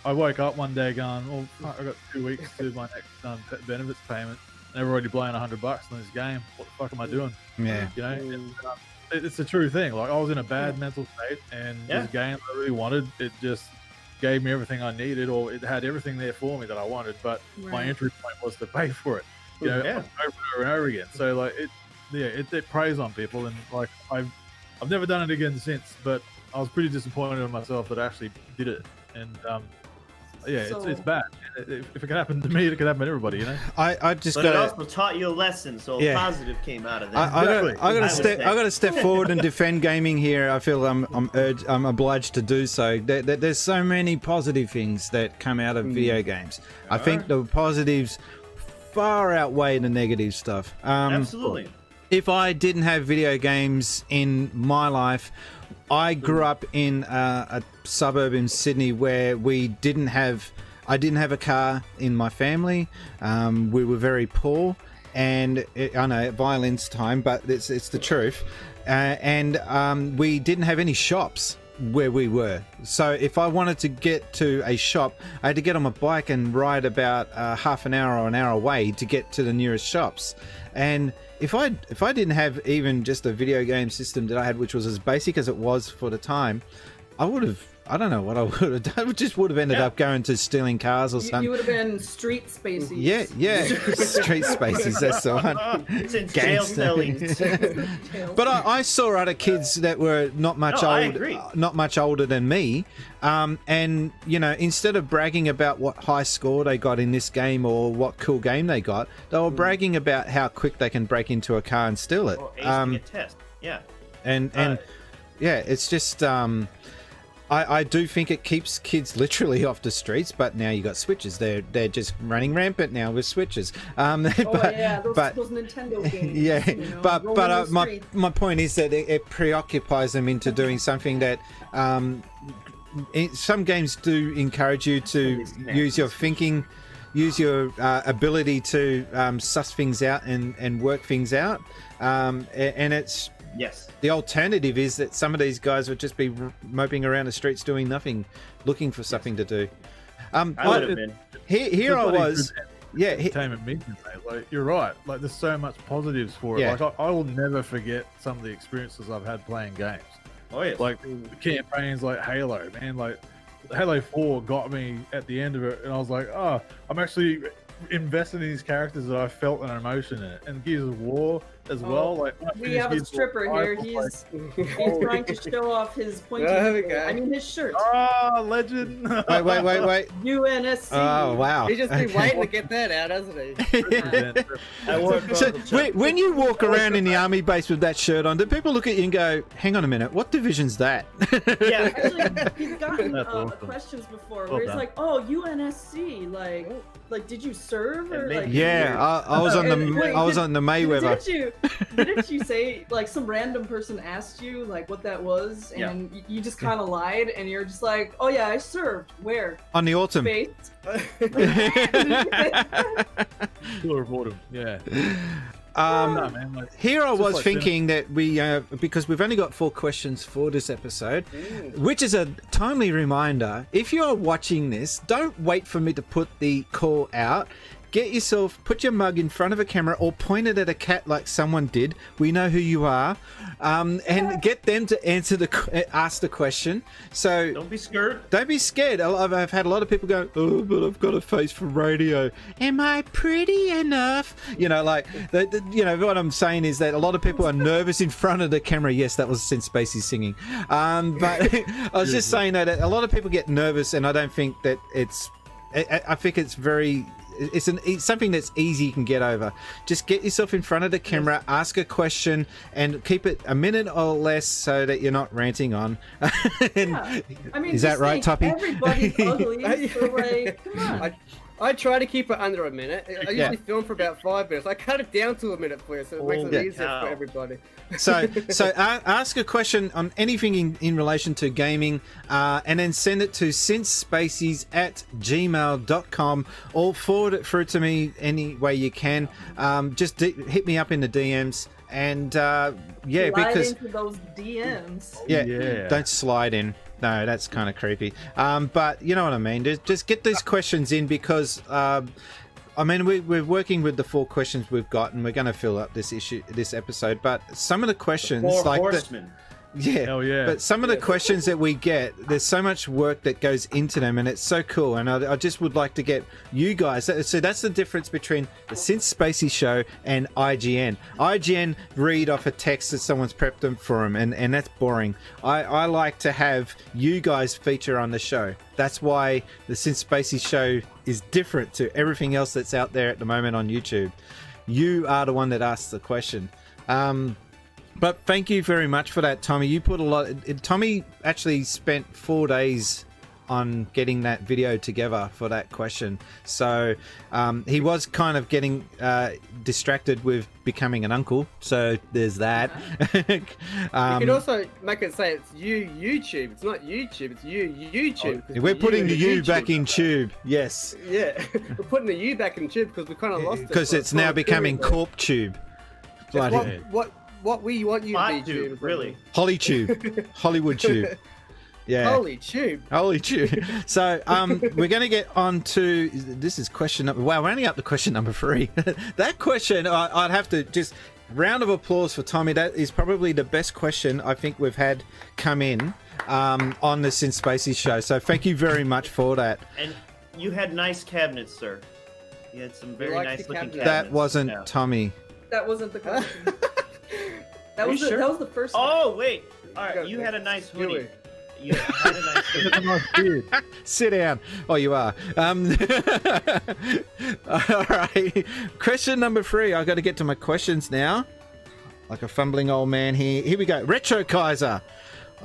I woke up one day going, well, fuck, I got 2 weeks to do my next benefits payment. I've already blown $100 on this game. What the fuck am I doing? Yeah. And, it's a true thing. Like, I was in a bad mental state, and this game I really wanted, it just gave me everything I needed, or it had everything there for me that I wanted, but my entry point was to pay for it. Over and over again. So like it preys on people, and like I've never done it again since, but I was pretty disappointed in myself that I actually did it. And it's bad. If it could happen to me, it could happen to everybody, I just got. But it also taught you a lesson, so a positive came out of that. I got to step forward and defend gaming here. I feel I'm obliged to do so. There's so many positive things that come out of video games. I think the positives far outweigh the negative stuff. Absolutely. If I didn't have video games in my life, I grew up in a suburb in Sydney where I didn't have a car in my family. We were very poor, and I know violence time, but it's the truth. And we didn't have any shops where we were. So if I wanted to get to a shop, I had to get on my bike and ride about half an hour or an hour away to get to the nearest shops. And if I didn't have even just a video game system that I had, which was as basic as it was for the time, I don't know what I would have done. I just would have ended up going to stealing cars or something. You would have been Street Spacies. Yeah. Street Spacies, that's the one. Jail selling. But I saw other kids that were not much older than me. And, instead of bragging about what high score they got in this game or what cool game they got, they were bragging about how quick they can break into a car and steal it. Or acing a test. Yeah. And it's just... I do think it keeps kids literally off the streets, but now you got Switches. They're just running rampant now with Switches. Those Nintendo games. Yeah, you know, but my point is that it preoccupies them into doing something that some games do encourage you to use your thinking, use your ability to suss things out and work things out, and it's. Yes. The alternative is that some of these guys would just be moping around the streets doing nothing, looking for something to do. I would have been. Here I was. Yeah. Entertainment medium, mate. Like, you're right. Like, there's so much positives for it. Yeah. Like, I will never forget some of the experiences I've had playing games. Oh, yes. Like, the campaigns like Halo, man. Like, Halo 4 got me at the end of it, and I was like, oh, I'm actually invested in these characters that I felt an emotion in it. And Gears of War as well. Like, we have a stripper here. He's trying to show off his pointy. I mean, his shirt. Oh, legend! Wait. UNSC. Oh, wow. He's just been waiting to get that out, hasn't he? So, when you walk around in the army base with that shirt on, do people look at you and go, "Hang on a minute, what division's that?" Yeah, actually, he's gotten questions before where he's like, "Oh, UNSC, like, did you serve?" Or, like, yeah, I was on the Mayweather. Didn't you say, like, some random person asked you, like, what that was, and you just kind of lied, and you're just like, oh yeah, I served. Where? On the Autumn. Space. Yeah. Here I was thinking that we, because we've only got 4 questions for this episode, which is a timely reminder. If you are watching this, don't wait for me to put the call out. Put your mug in front of a camera or point it at a cat like someone did. We know who you are, and get them to ask the question. So don't be scared. Don't be scared. I've had a lot of people go, "Oh, but I've got a face for radio. Am I pretty enough?" You know, like what I'm saying is that a lot of people are nervous in front of the camera. Yes, that was Since Spacies singing. But I was just saying that a lot of people get nervous, and I don't think that it's. I think it's very. It's something that's easy you can get over. Just get yourself in front of the camera, ask a question, and keep it a minute or less so that you're not ranting on. I mean, is that right, Toppy? Everybody's ugly, so like, come on. I try to keep it under a minute. I usually film for about 5 minutes. I cut it down to a minute, please, so it makes it easier for everybody. So ask a question on anything in relation to gaming, and then send it to sincespacies@gmail.com, or forward it through to me any way you can. Just hit me up in the DMs. And slide because into those DMs. Yeah, don't slide in. No, that's kind of creepy. But you know what I mean. Just get these questions in, because I mean we're working with the 4 questions we've got, and we're going to fill up this episode. But some of the questions, like horsemen. Hell yeah. But some of the questions that we get, there's so much work that goes into them, and it's so cool. And I just would like to get you guys. So that's the difference between the Since Spacies Show and IGN. IGN read off a text that someone's prepped them for them, and that's boring. I like to have you guys feature on the show. That's why the Since Spacies Show is different to everything else that's out there at the moment on YouTube. You are the one that asks the question. But thank you very much for that, Tommy. You put a lot. Tommy actually spent 4 days on getting that video together for that question. So he was kind of getting distracted with becoming an uncle. So there's that. You could also make it say it's YouTube. It's not YouTube. It's YouTube. We're putting the U back in tube. Yes. Yeah, we're putting the U back in tube because we kind of lost it. Because it's now becoming Corp Tube. What we want you to be, Tube, really. Holly Tube. Hollywood Tube. Yeah. Holy tube. Holy tube. So we're going to get on to, this is question number, wow, we're only up to question number 3. That question, I'd have to just, round of applause for Tommy. That is probably the best question I think we've had come in on the Since Spacies Show. So thank you very much for that. And you had nice cabinets, sir. You had some very nice looking cabinets. That wasn't Tommy. That wasn't the question. That was the first one. Oh, wait. All right, you had a nice hoodie. You had a nice hoodie. Sit down. Oh, you are. All right. Question number 3. I've got to get to my questions now. Like a fumbling old man here. Here we go. Retro Kaiser.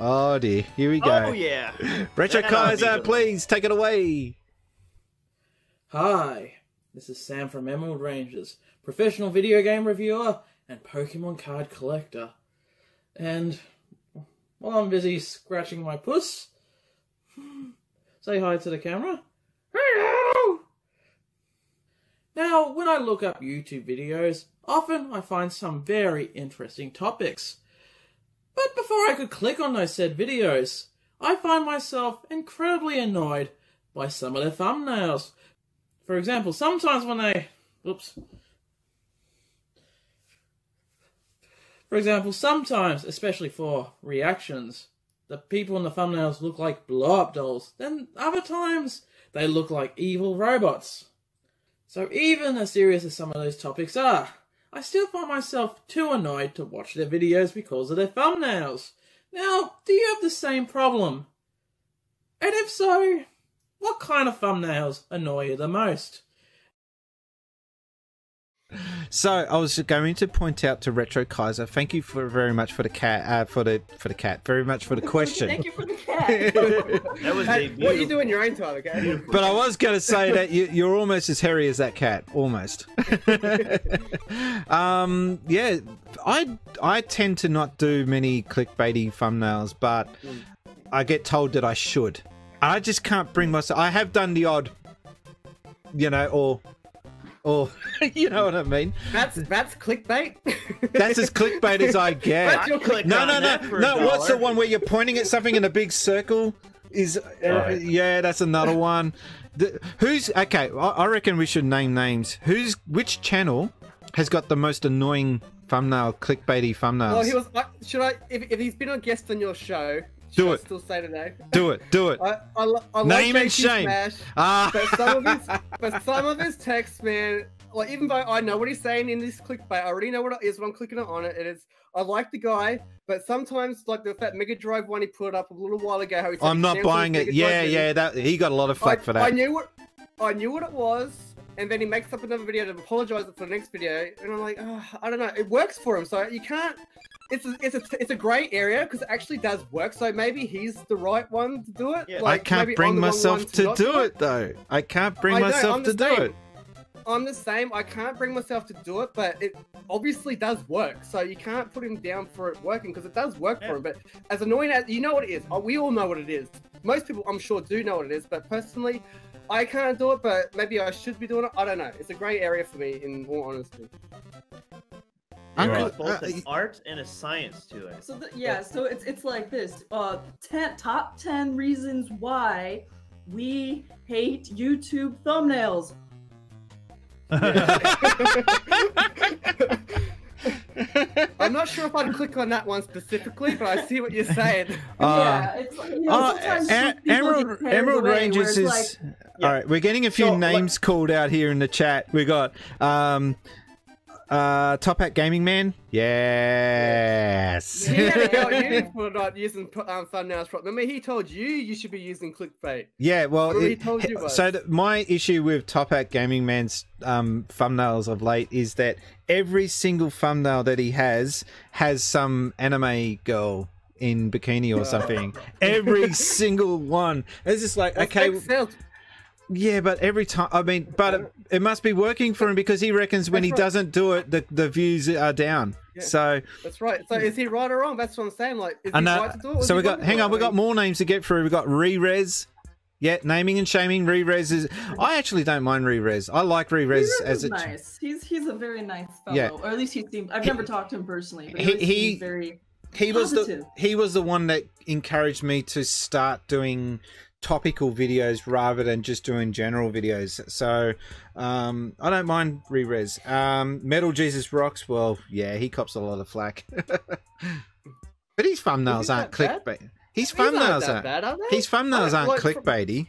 Oh dear, here we go. Oh yeah. Retro That Kaiser, ought to be please take it away. Hi, this is Sam from Emerald Rangers, professional video game reviewer and Pokemon card collector. And while I'm busy scratching my puss, say hi to the camera. Hello! Now, when I look up YouTube videos, often I find some very interesting topics. But before I could click on those said videos, I find myself incredibly annoyed by some of their thumbnails. For example, sometimes when they... For example, sometimes, especially for reactions, the people in the thumbnails look like blow-up dolls. Then other times, they look like evil robots. So even as serious as some of those topics are, I still find myself too annoyed to watch their videos because of their thumbnails. Now, do you have the same problem? And if so, what kind of thumbnails annoy you the most? So I was going to point out to Retro Kaiser, thank you very much for the cat, for the cat, very much for the question. Thank you for the cat. That was debut. What you do in your own time, okay? But I was going to say that you're almost as hairy as that cat, almost. Yeah, I tend to not do many clickbaity thumbnails, but I get told that I should. I just can't bring myself. I have done the odd, you know, or you know what I mean. That's clickbait. That's as clickbait as I get. That's your clickbait. No. What's the one where you're pointing at something in a big circle? Yeah, that's another one. Who's okay? I reckon we should name names. Which channel has got the most annoying thumbnail, clickbaity thumbnails? Well, he was. Should I? If he's been a guest on your show. Do it. Still say today. Do it. I Name like and shame. Smash, but some of his texts, man. Like even though I know what he's saying in this clickbait, I already know what it is when I'm clicking on it. It is. I like the guy, but sometimes like that Mega Drive one he put up a little while ago. How he I'm not buying it. Yeah. That he got a lot of flack for that. I knew what it was. And then he makes up another video to apologize for the next video, and I'm like, oh, I don't know. It works for him, so you can't. It's a grey area because it actually does work. So maybe he's the right one to do it. Yeah. Like, I can't bring myself to do it though. I can't bring myself to do it. I'm the same. I can't bring myself to do it, but it obviously does work. So you can't put him down for it working because it does work for him. But as annoying as you know what it is, we all know what it is. Most people, I'm sure, do know what it is. But personally, I can't do it. But maybe I should be doing it. I don't know. It's a grey area for me, in all honesty. There's both an art and a science to it. So so it's like this. Top 10 reasons why we hate YouTube thumbnails. I'm not sure if I'd click on that one specifically, but I see what you're saying. It's sometimes Emerald Rangers is like, all right. We're getting a few names called out here in the chat. We got Top Hat Gaming Man. Yes. He had to go at you for not using thumbnails. Remember, he told you should be using clickbait. Yeah, well, he told you was. So my issue with Top Hat Gaming Man's thumbnails of late is that every single thumbnail that he has some anime girl in bikini or something. Every single one. It's just like, okay. Yeah, but every time, I mean, but it must be working for him because he reckons when he doesn't do it, the views are down. Yeah, so that's right. So is he right or wrong? That's what I'm saying. Like, is he right to do it? So we got, hang on, we got more names to get through. We got Re-Res. Yeah, naming and shaming. Re-Res is. I actually don't mind Re-Res. I like Re-Res as a. Nice. He's a very nice fellow, yeah. Or at least he seemed. I've never talked to him personally, but he seems very. He was the one that encouraged me to start doing topical videos rather than just doing general videos. So I don't mind Re-Res. Metal Jesus Rocks, well, yeah, he cops a lot of flack. But his thumbnails aren't clickbait. His thumbnails aren't clickbaity.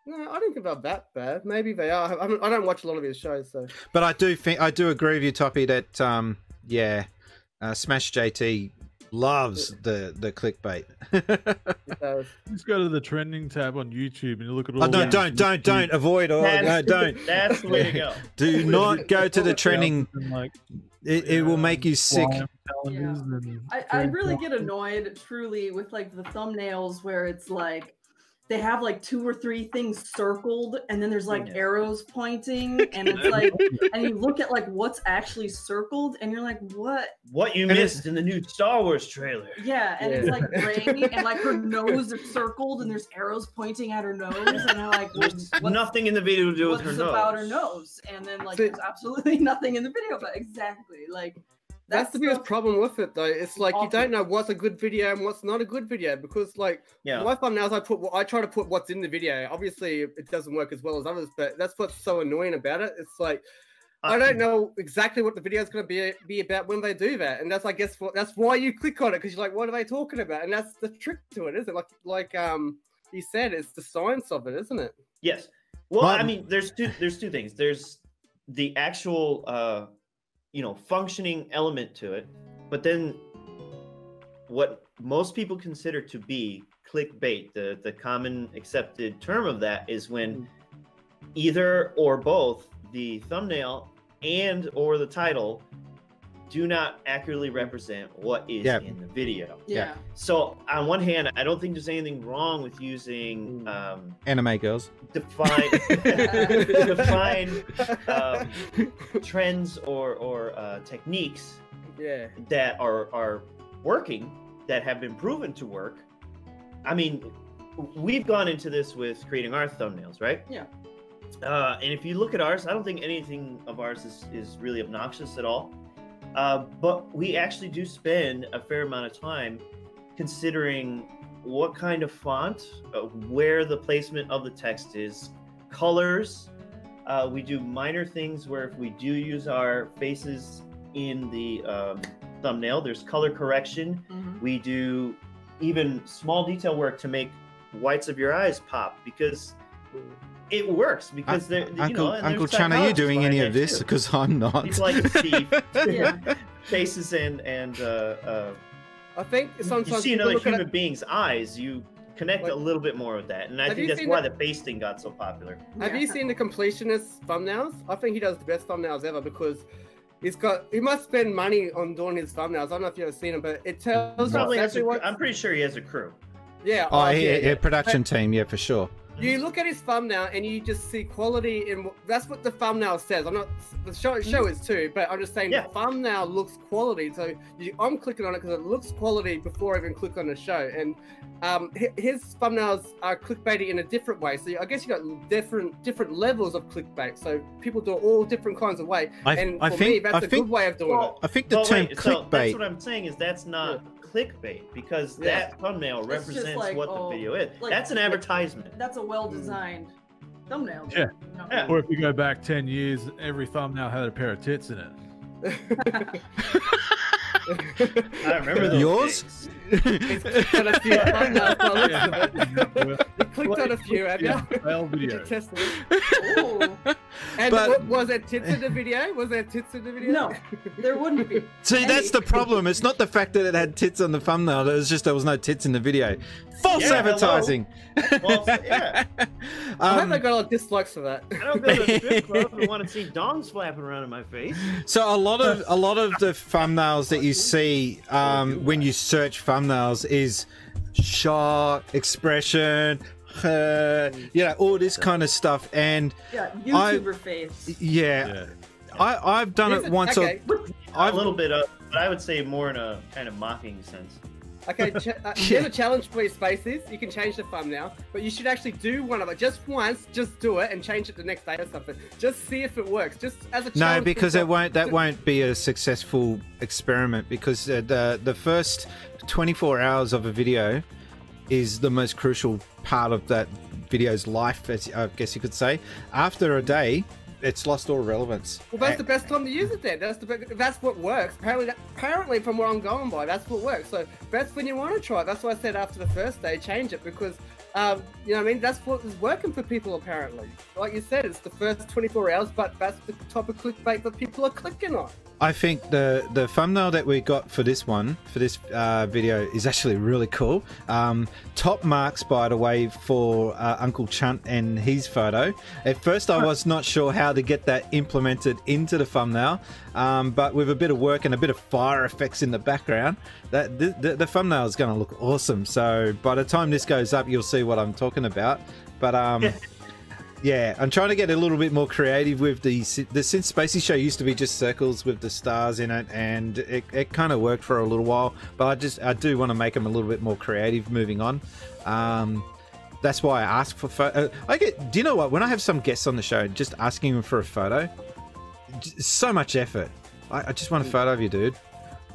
No, I don't think they're that bad. Maybe they are. I don't watch a lot of his shows, so. But I do agree with you, Toppy, that Smash JT loves the clickbait. Just go to the trending tab on YouTube and you look at all. Don't avoid. No, don't. That's the way to go. Do not go to the trending. It will make you sick. Yeah. I really get annoyed, truly, with like the thumbnails where it's like they have like 2 or 3 things circled, and then there's like arrows pointing, and it's like, and you look at like what's actually circled, and you're like, what you missed in the new Star Wars trailer? Yeah, and it's like Rey, and like her nose is circled, and there's arrows pointing at her nose, and you're like, there's nothing in the video to do with her nose. What's about her nose? And then like there's absolutely nothing in the video, but exactly like. That's the biggest problem with it, though. It's like you don't know what's a good video and what's not a good video, because, like, my thumbnails, I try to put what's in the video. Obviously, it doesn't work as well as others, but that's what's so annoying about it. It's like I don't know exactly what the video is going to be about when they do that, and that's, I guess, that's why you click on it, because you're like, what are they talking about? And that's the trick to it, isn't it? Like you said, it's the science of it, isn't it? Yes. Well, I mean, there's two things. There's the actual functioning element to it, but then what most people consider to be clickbait, the common accepted term of that, is when either or both the thumbnail and or the title do not accurately represent what is in the video. So on one hand, I don't think there's anything wrong with using anime girls define trends or techniques that are working, that have been proven to work. I mean, we've gone into this with creating our thumbnails, right? Yeah. And if you look at ours, I don't think anything of ours is really obnoxious at all. But we actually do spend a fair amount of time considering what kind of font, where the placement of the text is, colors. We do minor things where if we do use our faces in the thumbnail, there's color correction. We do even small detail work to make whites of your eyes pop, because it works, because Uncle Chunt, are you doing any of this? Because I'm not. People like to see faces and I think sometimes you see another human being's eyes, you connect a little bit more with that, and I think that's why the face thing got so popular. Have you seen the completionist thumbnails? I think he does the best thumbnails ever, because he must spend money on doing his thumbnails. I don't know if you've ever seen them, but it tells exactly what. I'm pretty sure he has a crew. Yeah. Production team, for sure. You look at his thumbnail and you just see quality in. That's what the thumbnail says. I'm not. The show is too, but I'm just saying the thumbnail looks quality. So I'm clicking on it because it looks quality before I even click on the show. And his thumbnails are clickbaity in a different way. So I guess you got different levels of clickbait. So people do it all different kinds of way. And for me, that's a good way of doing it. I think the term clickbait. So that's what I'm saying is that's not clickbait, because that thumbnail represents like, what the video is. Like, that's an advertisement. That's a well-designed thumbnail. Yeah. Or if you go back 10 years, every thumbnail had a pair of tits in it. I remember those. Yours? He's clicked on a few thumbnails. You clicked on a few, have you? Video. And was there tits in the video? No, there wouldn't be. See, that's the problem. It's not the fact that it had tits on the thumbnail. It was just there was no tits in the video. False advertising. I hope I got a lot of dislikes for that. I don't go to a strip club and want to see dongs flapping around in my face. So a lot of the thumbnails that you see when you search thumbnails is shot, expression, all this kind of stuff, and YouTuber face. I've done it once. A little bit of, but I would say more in a kind of mocking sense. Okay, here's a challenge for your Spaces. You can change the thumbnail, but you should actually do one of it just once. Just do it and change it the next day or something. Just see if it works. Just as a challenge. No, because that won't be a successful experiment, because the first 24 hours of a video is the most crucial part of that video's life, as I guess you could say. After a day, it's lost all relevance. Well, that's the best time to use it then. That's what works. Apparently, from what I'm going by, that's what works. So that's when you want to try it. That's why I said after the first day, change it, because you know what I mean? That's what is working for people apparently. Like you said, it's the first 24 hours, but that's the type of clickbait that people are clicking on. I think the thumbnail that we got for this one, for this video, is actually really cool. Top marks, by the way, for Uncle Chunt and his photo. At first, I was not sure how to get that implemented into the thumbnail, but with a bit of work and a bit of fire effects in the background, the thumbnail is going to look awesome. So by the time this goes up, you'll see what I'm talking about. But yeah, I'm trying to get a little bit more creative with the Since Spacies Show used to be just circles with the stars in it, and it kind of worked for a little while, but I do want to make them a little bit more creative moving on. That's why I ask for photo. Do you know what? When I have some guests on the show, just asking them for a photo, so much effort. I just want a photo of you, dude.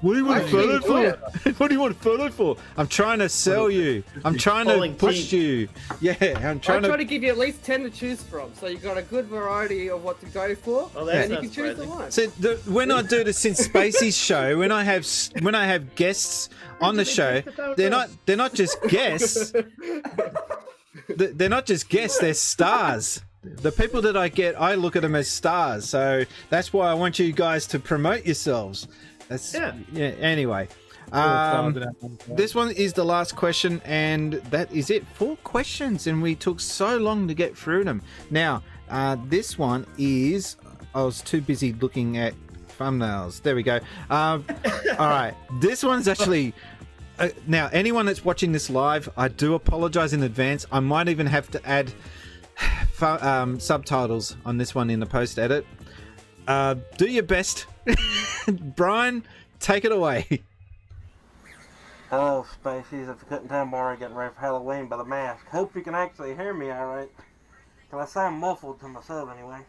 What do you want a photo for? What do you want a photo for? I'm trying to sell you. I'm trying to push you. Yeah, I'm trying to give you at least 10 to choose from, so you've got a good variety of what to go for, and you can choose the one. So when I do the Since Spacies Show, when I have guests on the show, they're not just guests. They're not just guests. They're stars. The people that I get, I look at them as stars. So that's why I want you guys to promote yourselves. Yeah. Anyway, this one is the last question, and that is it. 4 questions, and we took so long to get through them. Now, this one is... I was too busy looking at thumbnails. There we go. All right. This one's actually... now, anyone that's watching this live, I do apologize in advance. I might even have to add subtitles on this one in the post-edit. Do your best. Brian, take it away. Hello, Spacies. If you couldn't tell, I'm already getting ready for Halloween by the mask. Hope you can actually hear me alright. Because I sound muffled to myself anyway.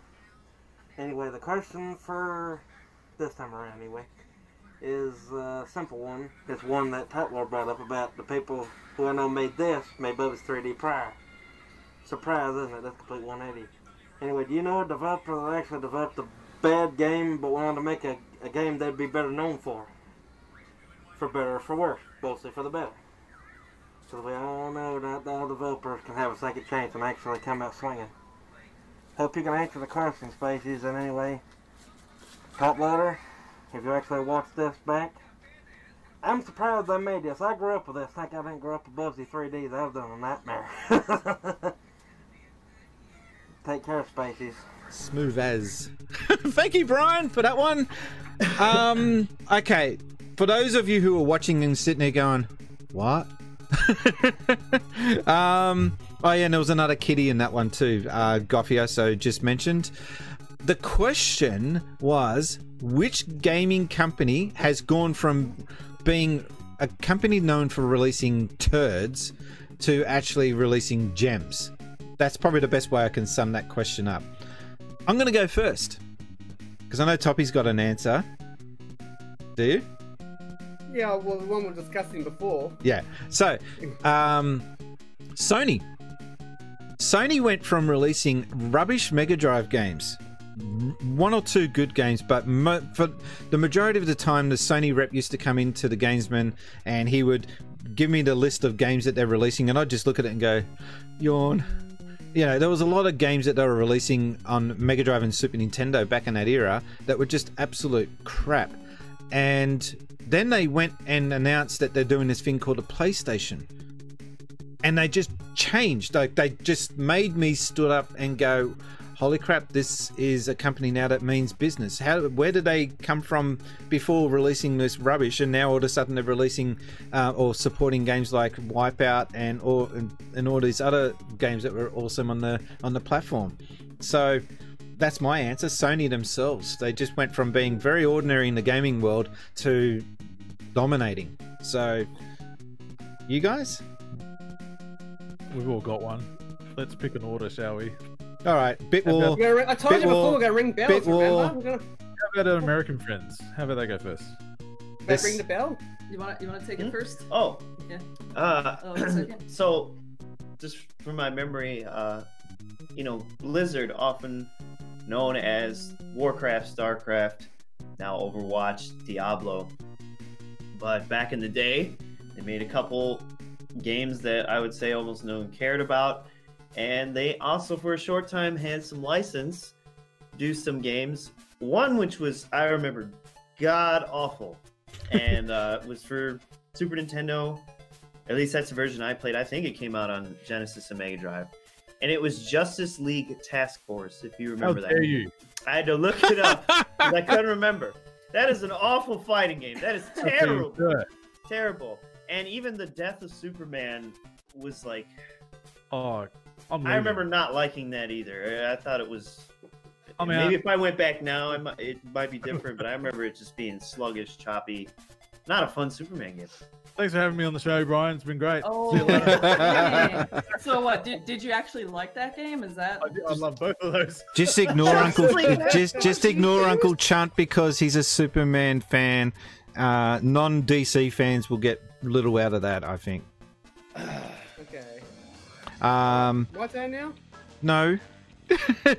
Anyway, the question for this time around anyway is a simple one. It's one that Tutler brought up about the people who I know made Bubba's 3D prior. Surprise, isn't it? That's complete 180. Anyway, do you know a developer that actually developed a bad game but wanted to make a game they'd be better known for? For better or for worse, mostly for the better. So we all know that all developers can have a second chance and actually come out swinging. Hope you can answer the question, Spacies, and anyway, top loader, if you actually watch this back, I'm surprised they made this. I grew up with this. I think I didn't grow up above the 3Ds. I was doing a nightmare. Take care, Spacies. Smooth as. Thank you, Brian, for that one. Okay, for those of you who are watching and sitting there going, what? Oh yeah, and there was another kitty in that one too, Goffio just mentioned. The question was, which gaming company has gone from being a company known for releasing turds to actually releasing gems? That's probably the best way I can sum that question up. I'm going to go first, because I know Toppy's got an answer. Do you? Yeah, well, the one we were discussing before. Yeah. So, Sony. Sony went from releasing rubbish Mega Drive games, 1 or 2 good games, but for the majority of the time, the Sony rep used to come into the Gamesman and he would give me the list of games that they're releasing, and I'd just look at it and go, yawn. You know, there was a lot of games that they were releasing on Mega Drive and Super Nintendo back in that era that were just absolute crap. And then they went and announced that they're doing this thing called a PlayStation. And they just changed. Like, they just made me stood up and go, holy crap, this is a company now that means business. Where did they come from before releasing this rubbish, and now all of a sudden they're releasing or supporting games like Wipeout and all these other games that were awesome on the platform? So that's my answer. Sony themselves. They just went from being very ordinary in the gaming world to dominating. So you guys? We've all got one. Let's pick an order, shall we? All right, Bitwar. I told you before we're going to ring bells, remember? How about American Friends? How about they go first? Ring the bell? You want to take it first? Oh. Yeah. So, just from my memory, you know, Blizzard, often known as Warcraft, StarCraft, now Overwatch, Diablo. But back in the day, they made a couple games that I would say almost no one cared about. And they also, for a short time, had some license, do some games. One which was, I remember god awful, and it was for Super Nintendo. At least that's the version I played. I think it came out on Genesis and Mega Drive, and it was Justice League Task Force. If you remember that. How dare you? I had to look it up because I couldn't remember. That is an awful fighting game. That is terrible, terrible. And even the Death of Superman was like. Oh, I remember not liking that either. I thought it was. Maybe if I went back now, it might be different. But I remember it just being sluggish, choppy, not a fun Superman game. Thanks for having me on the show, Brian. It's been great. Oh, so what? Did you actually like that game? Is that? I love both of those. Just ignore Uncle. Just ignore Uncle Chunt because he's a Superman fan. Non-DC fans will get little out of that, I think. Okay. What's that now? No.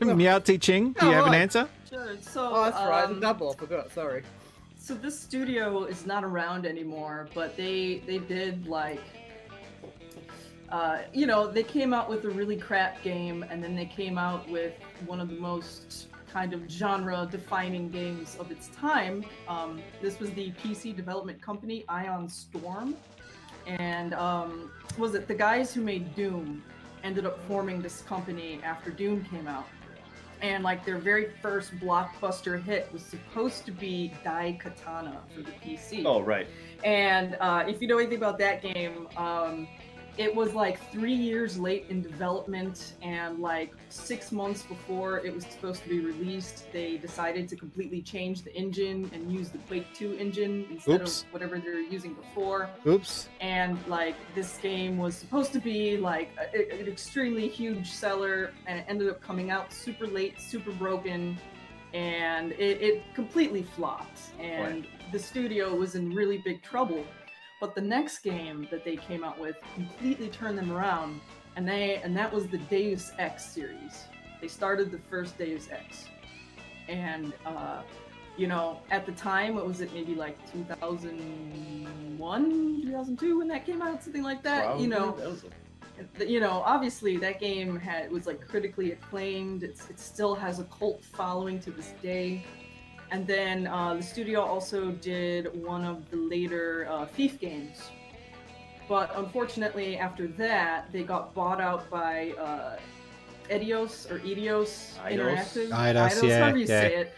Meow Te Ching, do you have an answer? Sure. So, that's right. Double. I forgot. Sorry. So this studio is not around anymore, but they did like, they came out with a really crap game, and then they came out with one of the most kind of genre-defining games of its time. This was the PC development company Ion Storm, and was it the guys who made Doom ended up forming this company after Doom came out. And like their very first blockbuster hit was supposed to be Dai Katana for the PC. Oh, right. And if you know anything about that game, it was like 3 years late in development, and like 6 months before it was supposed to be released, they decided to completely change the engine and use the Quake 2 engine instead of whatever they were using before. Oops. And like this game was supposed to be like an extremely huge seller, and it ended up coming out super late, super broken, and it completely flopped. And the studio was in really big trouble. But the next game that they came out with completely turned them around, and that was the Deus Ex series. They started the first Deus Ex, and at the time, what was it, maybe like 2001, 2002 when that came out, something like that. Probably. Obviously that game was like critically acclaimed. It still has a cult following to this day. And then the studio also did one of the later Thief games. But unfortunately, after that, they got bought out by Eidos Interactive. Eidos, yeah, however you say it.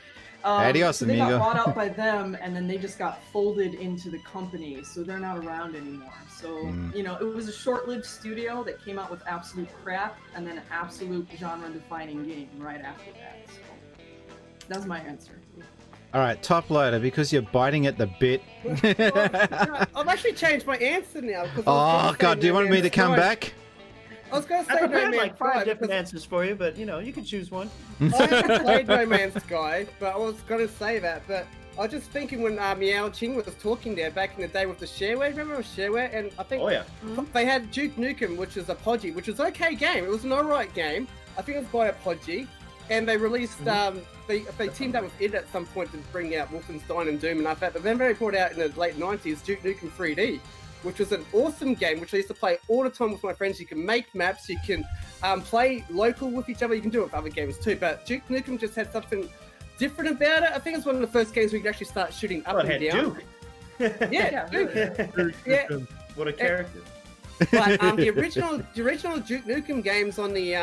Eidos, so they got amigo. bought out by them, and then they just got folded into the company, so they're not around anymore. So, it was a short-lived studio that came out with absolute crap, and then an absolute genre-defining game right after that. So that's my answer. All right, top loader, because you're biting at the bit. I've actually changed my answer now. Oh, God, do you want me to come back? I was going to I say No prepared Man's like 5 Sky. different answers for you, but you can choose one. I haven't played No Man's Sky, but I was going to say that. But I was just thinking when Meow Ching was talking there back in the day with the shareware. Remember shareware? And I think they had Duke Nukem, which is a Podgy, which was an okay game. It was an alright game. I think it was by a Podgy. And they released, they teamed up with id at some point to bring out Wolfenstein and Doom and all that. But then they brought out in the late 90s Duke Nukem 3D, which was an awesome game, which I used to play all the time with my friends. You can make maps, you can play local with each other, you can do it with other games too. But Duke Nukem just had something different about it. I think it's one of the first games we could actually start shooting up and down. Duke. Yeah, Duke. Yeah. What a character. But the original Duke Nukem games on the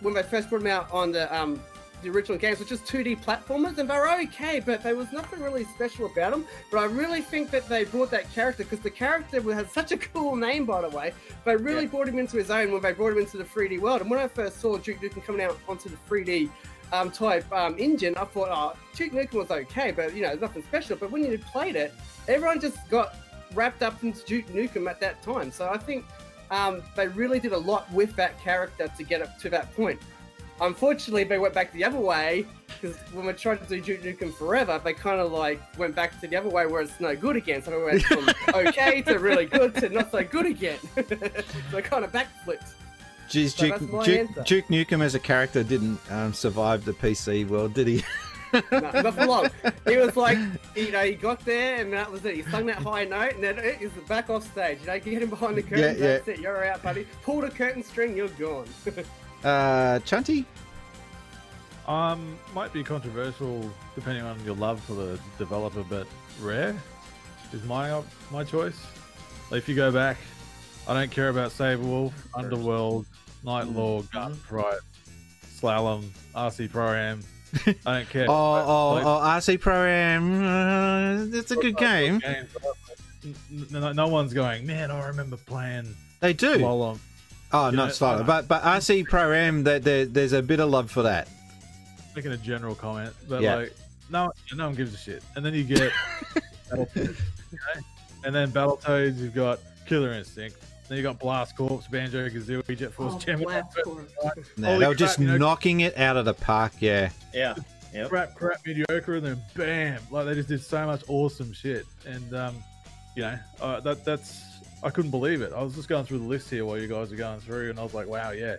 when they first brought them out on the original games were just 2D platformers, and they were okay, but there was nothing really special about them. But I really think that they brought that character, because the character has such a cool name, by the way. They really brought him into his own when they brought him into the 3D world. And when I first saw Duke Nukem coming out onto the 3D type engine, I thought, Duke Nukem was okay, but nothing special. But when you played it, everyone just got wrapped up into Duke Nukem at that time. So I think they really did a lot with that character to get up to that point. Unfortunately, they went back the other way, because when we tried to do Duke Nukem Forever, they kind of went back to the other way where it's no good again. So they went from okay to really good to not so good again. So they kind of backflipped. Jeez, So Duke Nukem as a character didn't survive the PC world, did he? No, not for long. He was like, he got there and that was it. He sung that high note and then it is back off stage. Get him behind the curtain, that's it. You're out, buddy. Pull the curtain string, you're gone. Chunty? Might be controversial depending on your love for the developer, but Rare is my choice. Like, if you go back, I don't care about Saberwolf, Underworld, Night Lord, Gunfight, Slalom, RC Pro Am. I don't care. RC Pro Am. It's a good game. No one's going, man, I remember playing. They do. Slalom. Oh, not Slalom, but RC Pro Am. There's a bit of love for that. Making a general comment, but like, no one gives a shit. And then you get Battletoads, and then Battletoads, you've got Killer Instinct. Then you got Blast Corps, Banjo Kazooie, Jet Force Gemini. No, they were just knocking it out of the park. Yeah. Yep. Crap, mediocre, and then bam! Like, they just did so much awesome shit, and that's I couldn't believe it. I was just going through the list here while you guys are going through, and I was like, wow, yeah.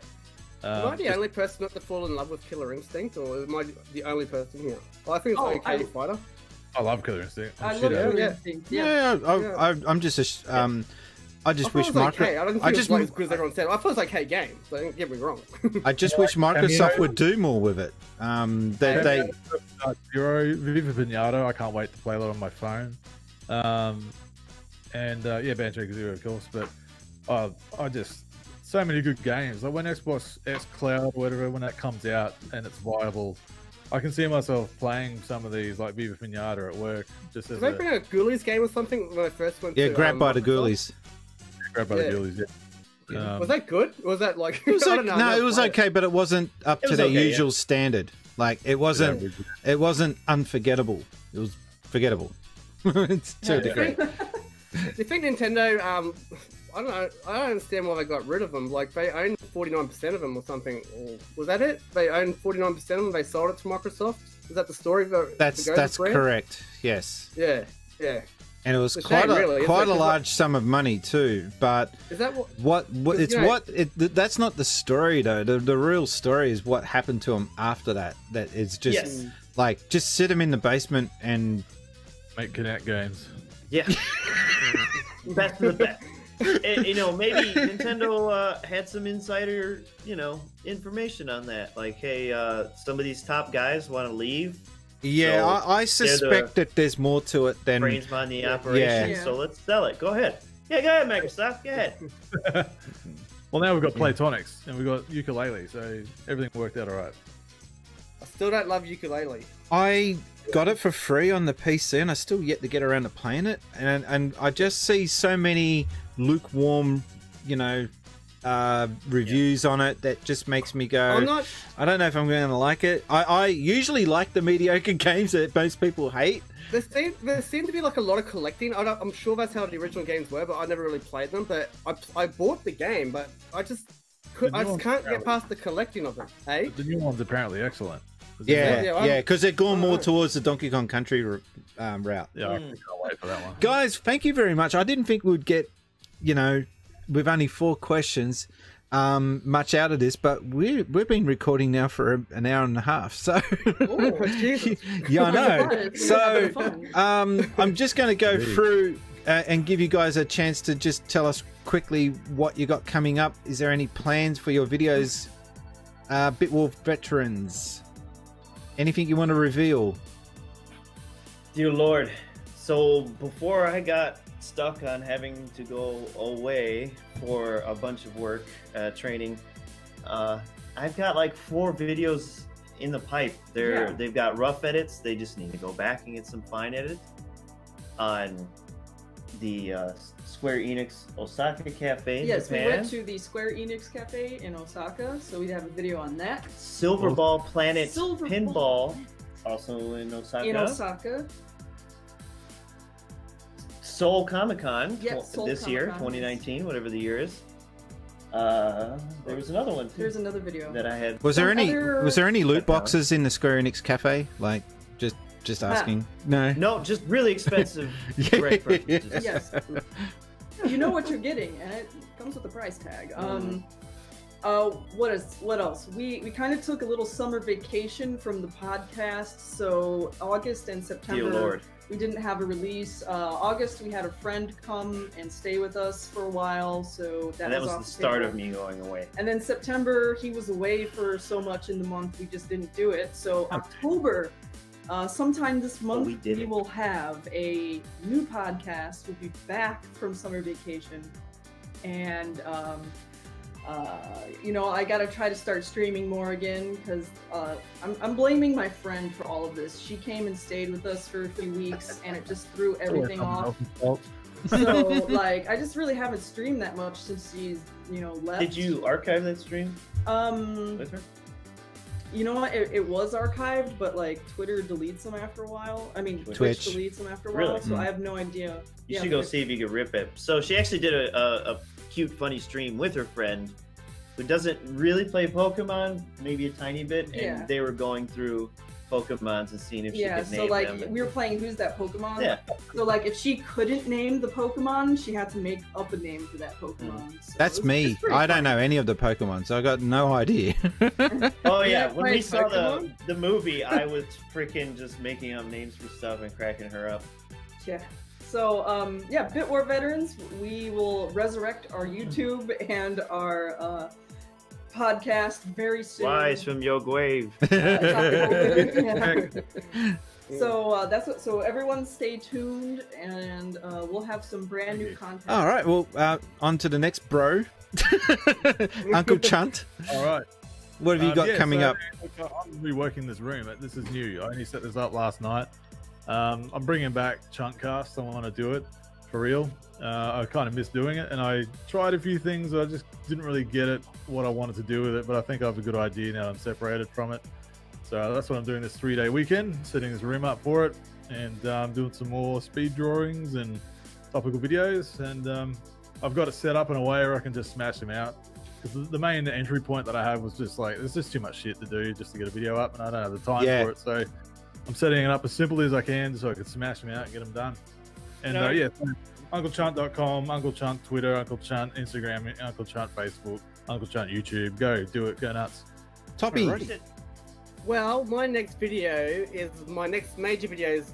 Am I the only person not to fall in love with Killer Instinct, or am I the only person here? Well, I think it's okay fighter. I love Killer Instinct. I love Killer Instinct. I'm just I just wish Microsoft. I don't think it's like as good as everyone said. I thought it was like okay game, so don't get me wrong. I just wish Microsoft would do more with it. They Viva Pinata. I can't wait to play that on my phone. Banjo Kazooie, of course. But I just so many good games. Like when Xbox X Cloud or whatever, when that comes out and it's viable, I can see myself playing some of these, like Viva Pinata at work. Just as Did they bring a Ghoulies game or something when I first went to... Grab by the Ghoulies. Grab by the Ghoulies, was that good? Was that like... It was it was okay, but it wasn't up to their usual standard. Like, it wasn't unforgettable. It was forgettable. It's to a degree. Do you think Nintendo... I don't know. I don't understand why they got rid of them. Like, they own 49% of them or something. Or, was that it? They own 49% of them. They sold it to Microsoft. Is that the story? That's correct. Yes. Yeah. And it was quite a large sum of money too. But is that what that's not the story though. The real story is what happened to him after that. That it's just like just sit him in the basement and make Kinect games. Yeah. Best of the best. Maybe Nintendo had some insider, information on that. Like, hey, some of these top guys want to leave. Yeah, so I suspect that there's more to it than brains behind the operation. Yeah. So let's sell it. Go ahead. Yeah, go ahead, Microsoft. Go ahead. Well, now we've got Playtonics and we've got Ukulele, so everything worked out all right. I still don't love Ukulele. I got it for free on the PC, and I still yet to get around to playing it. And I just see so many lukewarm, reviews on it that just makes me go, I don't know if I'm going to like it. I usually like the mediocre games that most people hate. There seemed to be like a lot of collecting. I'm sure that's how the original games were, but I never really played them. But I bought the game, but I just can't get past the collecting of them. Hey, the new one's apparently excellent. Yeah, because they're going more towards the Donkey Kong Country route. Yeah, I can't wait for that one. Guys, thank you very much. I didn't think we'd get, with only 4 questions, much out of this, but we've been recording now for an hour and a half. So, yeah, I know. So, I'm just going to go through and give you guys a chance to just tell us quickly what you got coming up. Is there any plans for your videos, Bitwolf veterans? Anything you want to reveal? Dear Lord, so before I got stuck on having to go away for a bunch of work, training, I've got like 4 videos in the pipe. They've got rough edits. They just need to go back and get some fine edits on the Square Enix Osaka Cafe in Japan. We went to the Square Enix Cafe in Osaka, so we have a video on that. Silverball Planet Pinball, also in Osaka. Seoul Comic-Con this year, 2019, whatever the year is. There was another one too. There's another video that I had. Was there any loot boxes in the Square Enix Cafe? Like, just asking. No, just really expensive. Yes. You know what you're getting, and it comes with a price tag. What else? We kind of took a little summer vacation from the podcast, so August and September. Dear Lord. we didn't have a release. August, we had a friend come and stay with us for a while, so that was off the start table. of me going away. And then September, he was away for so much in the month, we just didn't do it. So October, sometime this month, we will have a new podcast. We'll be back from summer vacation, and you know, I gotta try to start streaming more again, because I'm blaming my friend for all of this. She came and stayed with us for a few weeks, and it just threw everything off. So, like, I just really haven't streamed that much since she's, you know, left. Did you archive that stream with her? You know what? It was archived, but like Twitter deletes them after a while. I mean, Twitch deletes them after a while, so I have no idea. You should go see if you can rip it. So she actually did a cute, funny stream with her friend who doesn't really play Pokemon, maybe a tiny bit, and they were going through Pokemons and seeing if she could name like them. we were playing Who's That Pokemon? Yeah. So like if she couldn't name the Pokemon, she had to make up a name for that Pokemon. So That's me. I don't know any of the Pokemon, so I got no idea. Oh yeah, when we saw the movie, I was freaking just making up names for stuff and cracking her up. Yeah. So yeah, Bit War veterans, we will resurrect our YouTube and our podcast very soon. Wise from Yoke Wave. So that's what. So everyone, stay tuned, and we'll have some brand new content. All right, well, on to the next bro, Uncle Chunt. All right. What have you got coming up? I'm reworking this room. This is new. I only set this up last night. I'm bringing back Chuntcast. I want to do it for real. I kind of missed doing it, and I tried a few things, but I just didn't really get it, what I wanted to do with it. But I think I have a good idea now. I'm separated from it. So that's what I'm doing this 3-day weekend, setting this room up for it, and doing some more speed drawings and topical videos. And I've got it set up in a way where I can just smash them out. Because the main entry point that I had was just like, there's just too much shit to do just to get a video up, and I don't have the time for it. So I'm setting it up as simply as I can so I can smash them out and get them done. And yeah, UncleChunt.com, Uncle Chunt Twitter, Uncle Chunt Instagram, Uncle Chunt Facebook, Uncle Chunt YouTube. Go, do it, go nuts. Toppy. Well, my next video is my next major video is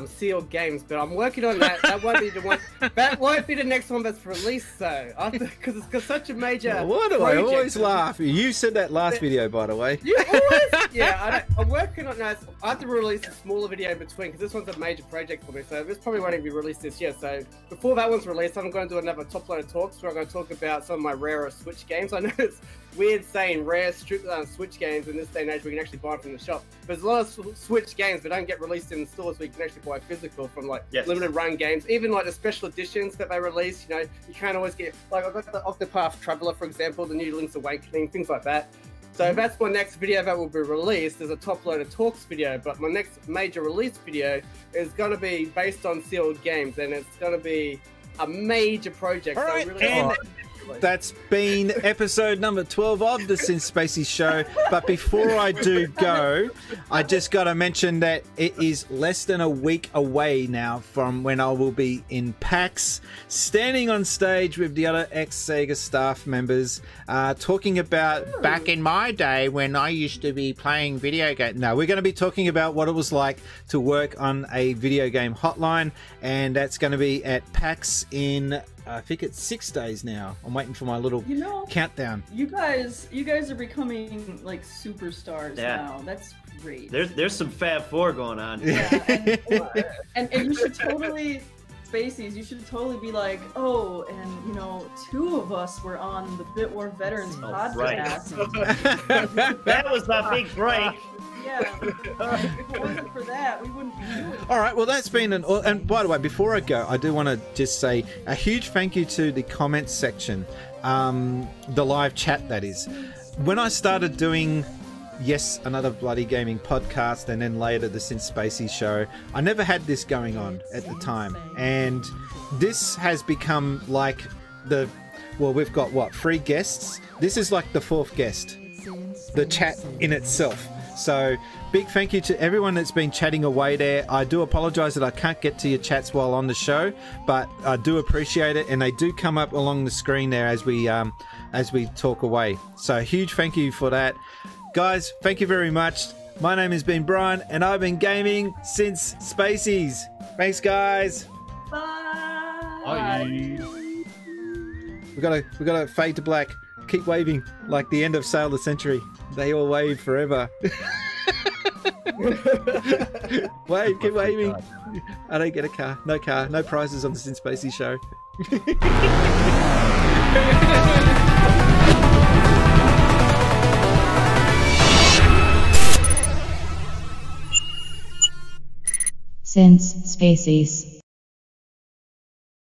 Sealed Games, but I'm working on that. That won't be the one. That won't be the next one that's released, though, because it's got such a major. Why do I always laugh? You said that last video, by the way. You always, yeah. I'm working on that. I have to release a smaller video in between because this one's a major project for me. So this probably won't even be released this year. So before that one's released, I'm going to do another top load of talks where I'm going to talk about some of my rarer Switch games. I know it's weird saying rare Switch games in this day and age. We can actually buy them from the shop. But there's a lot of Switch games that don't get released in stores. We can actually buy physical from like limited run games, even like the special editions that they release. You know, you can't always get, like I've got the Octopath Traveler, for example, the new Link's Awakening, things like that. So that's my next video that will be released as a top load of talks video. But my next major release video is going to be based on Sealed Games, and it's going to be a major project. All right, so really and that's been episode number 12 of the Since Spacies Show. But before I do go, I just got to mention that it is less than a week away now from when I will be in PAX, standing on stage with the other ex-Sega staff members, talking about back in my day when I used to be playing video games. No, we're going to be talking about what it was like to work on a video game hotline, and that's going to be at PAX in... I think it's 6 days now. I'm waiting for my little countdown. You guys are becoming like superstars now. That's great. There's some Fab Four going on. Yeah, and you should totally, Spacies, you should totally be like, oh, and you know, 2 of us were on the Bit War Veterans podcast. Right. That was my big break. Yeah, if it wasn't for that, we wouldn't be doing it. All right, well, that's been an... And by the way, before I go, I do want to just say a huge thank you to the comments section, the live chat, that is. When I started doing, another bloody gaming podcast, and then later the Since Spacies Show, I never had this going on at the time. And this has become like the... Well, we've got, 3 guests? This is like the 4th guest. The chat in itself. So big thank you to everyone that's been chatting away there. I do apologize that I can't get to your chats while on the show, but I do appreciate it, and they do come up along the screen there as we talk away. So huge thank you for that. Guys, thank you very much. My name has been Brian, and I've been gaming since Spacies. Thanks, guys. Bye. We gotta fade to black. Keep waving like the end of Sail the Century. They all wave forever. Wave, keep waving. I don't get a car. No prizes on the Since Spacies Show. Since Spacies.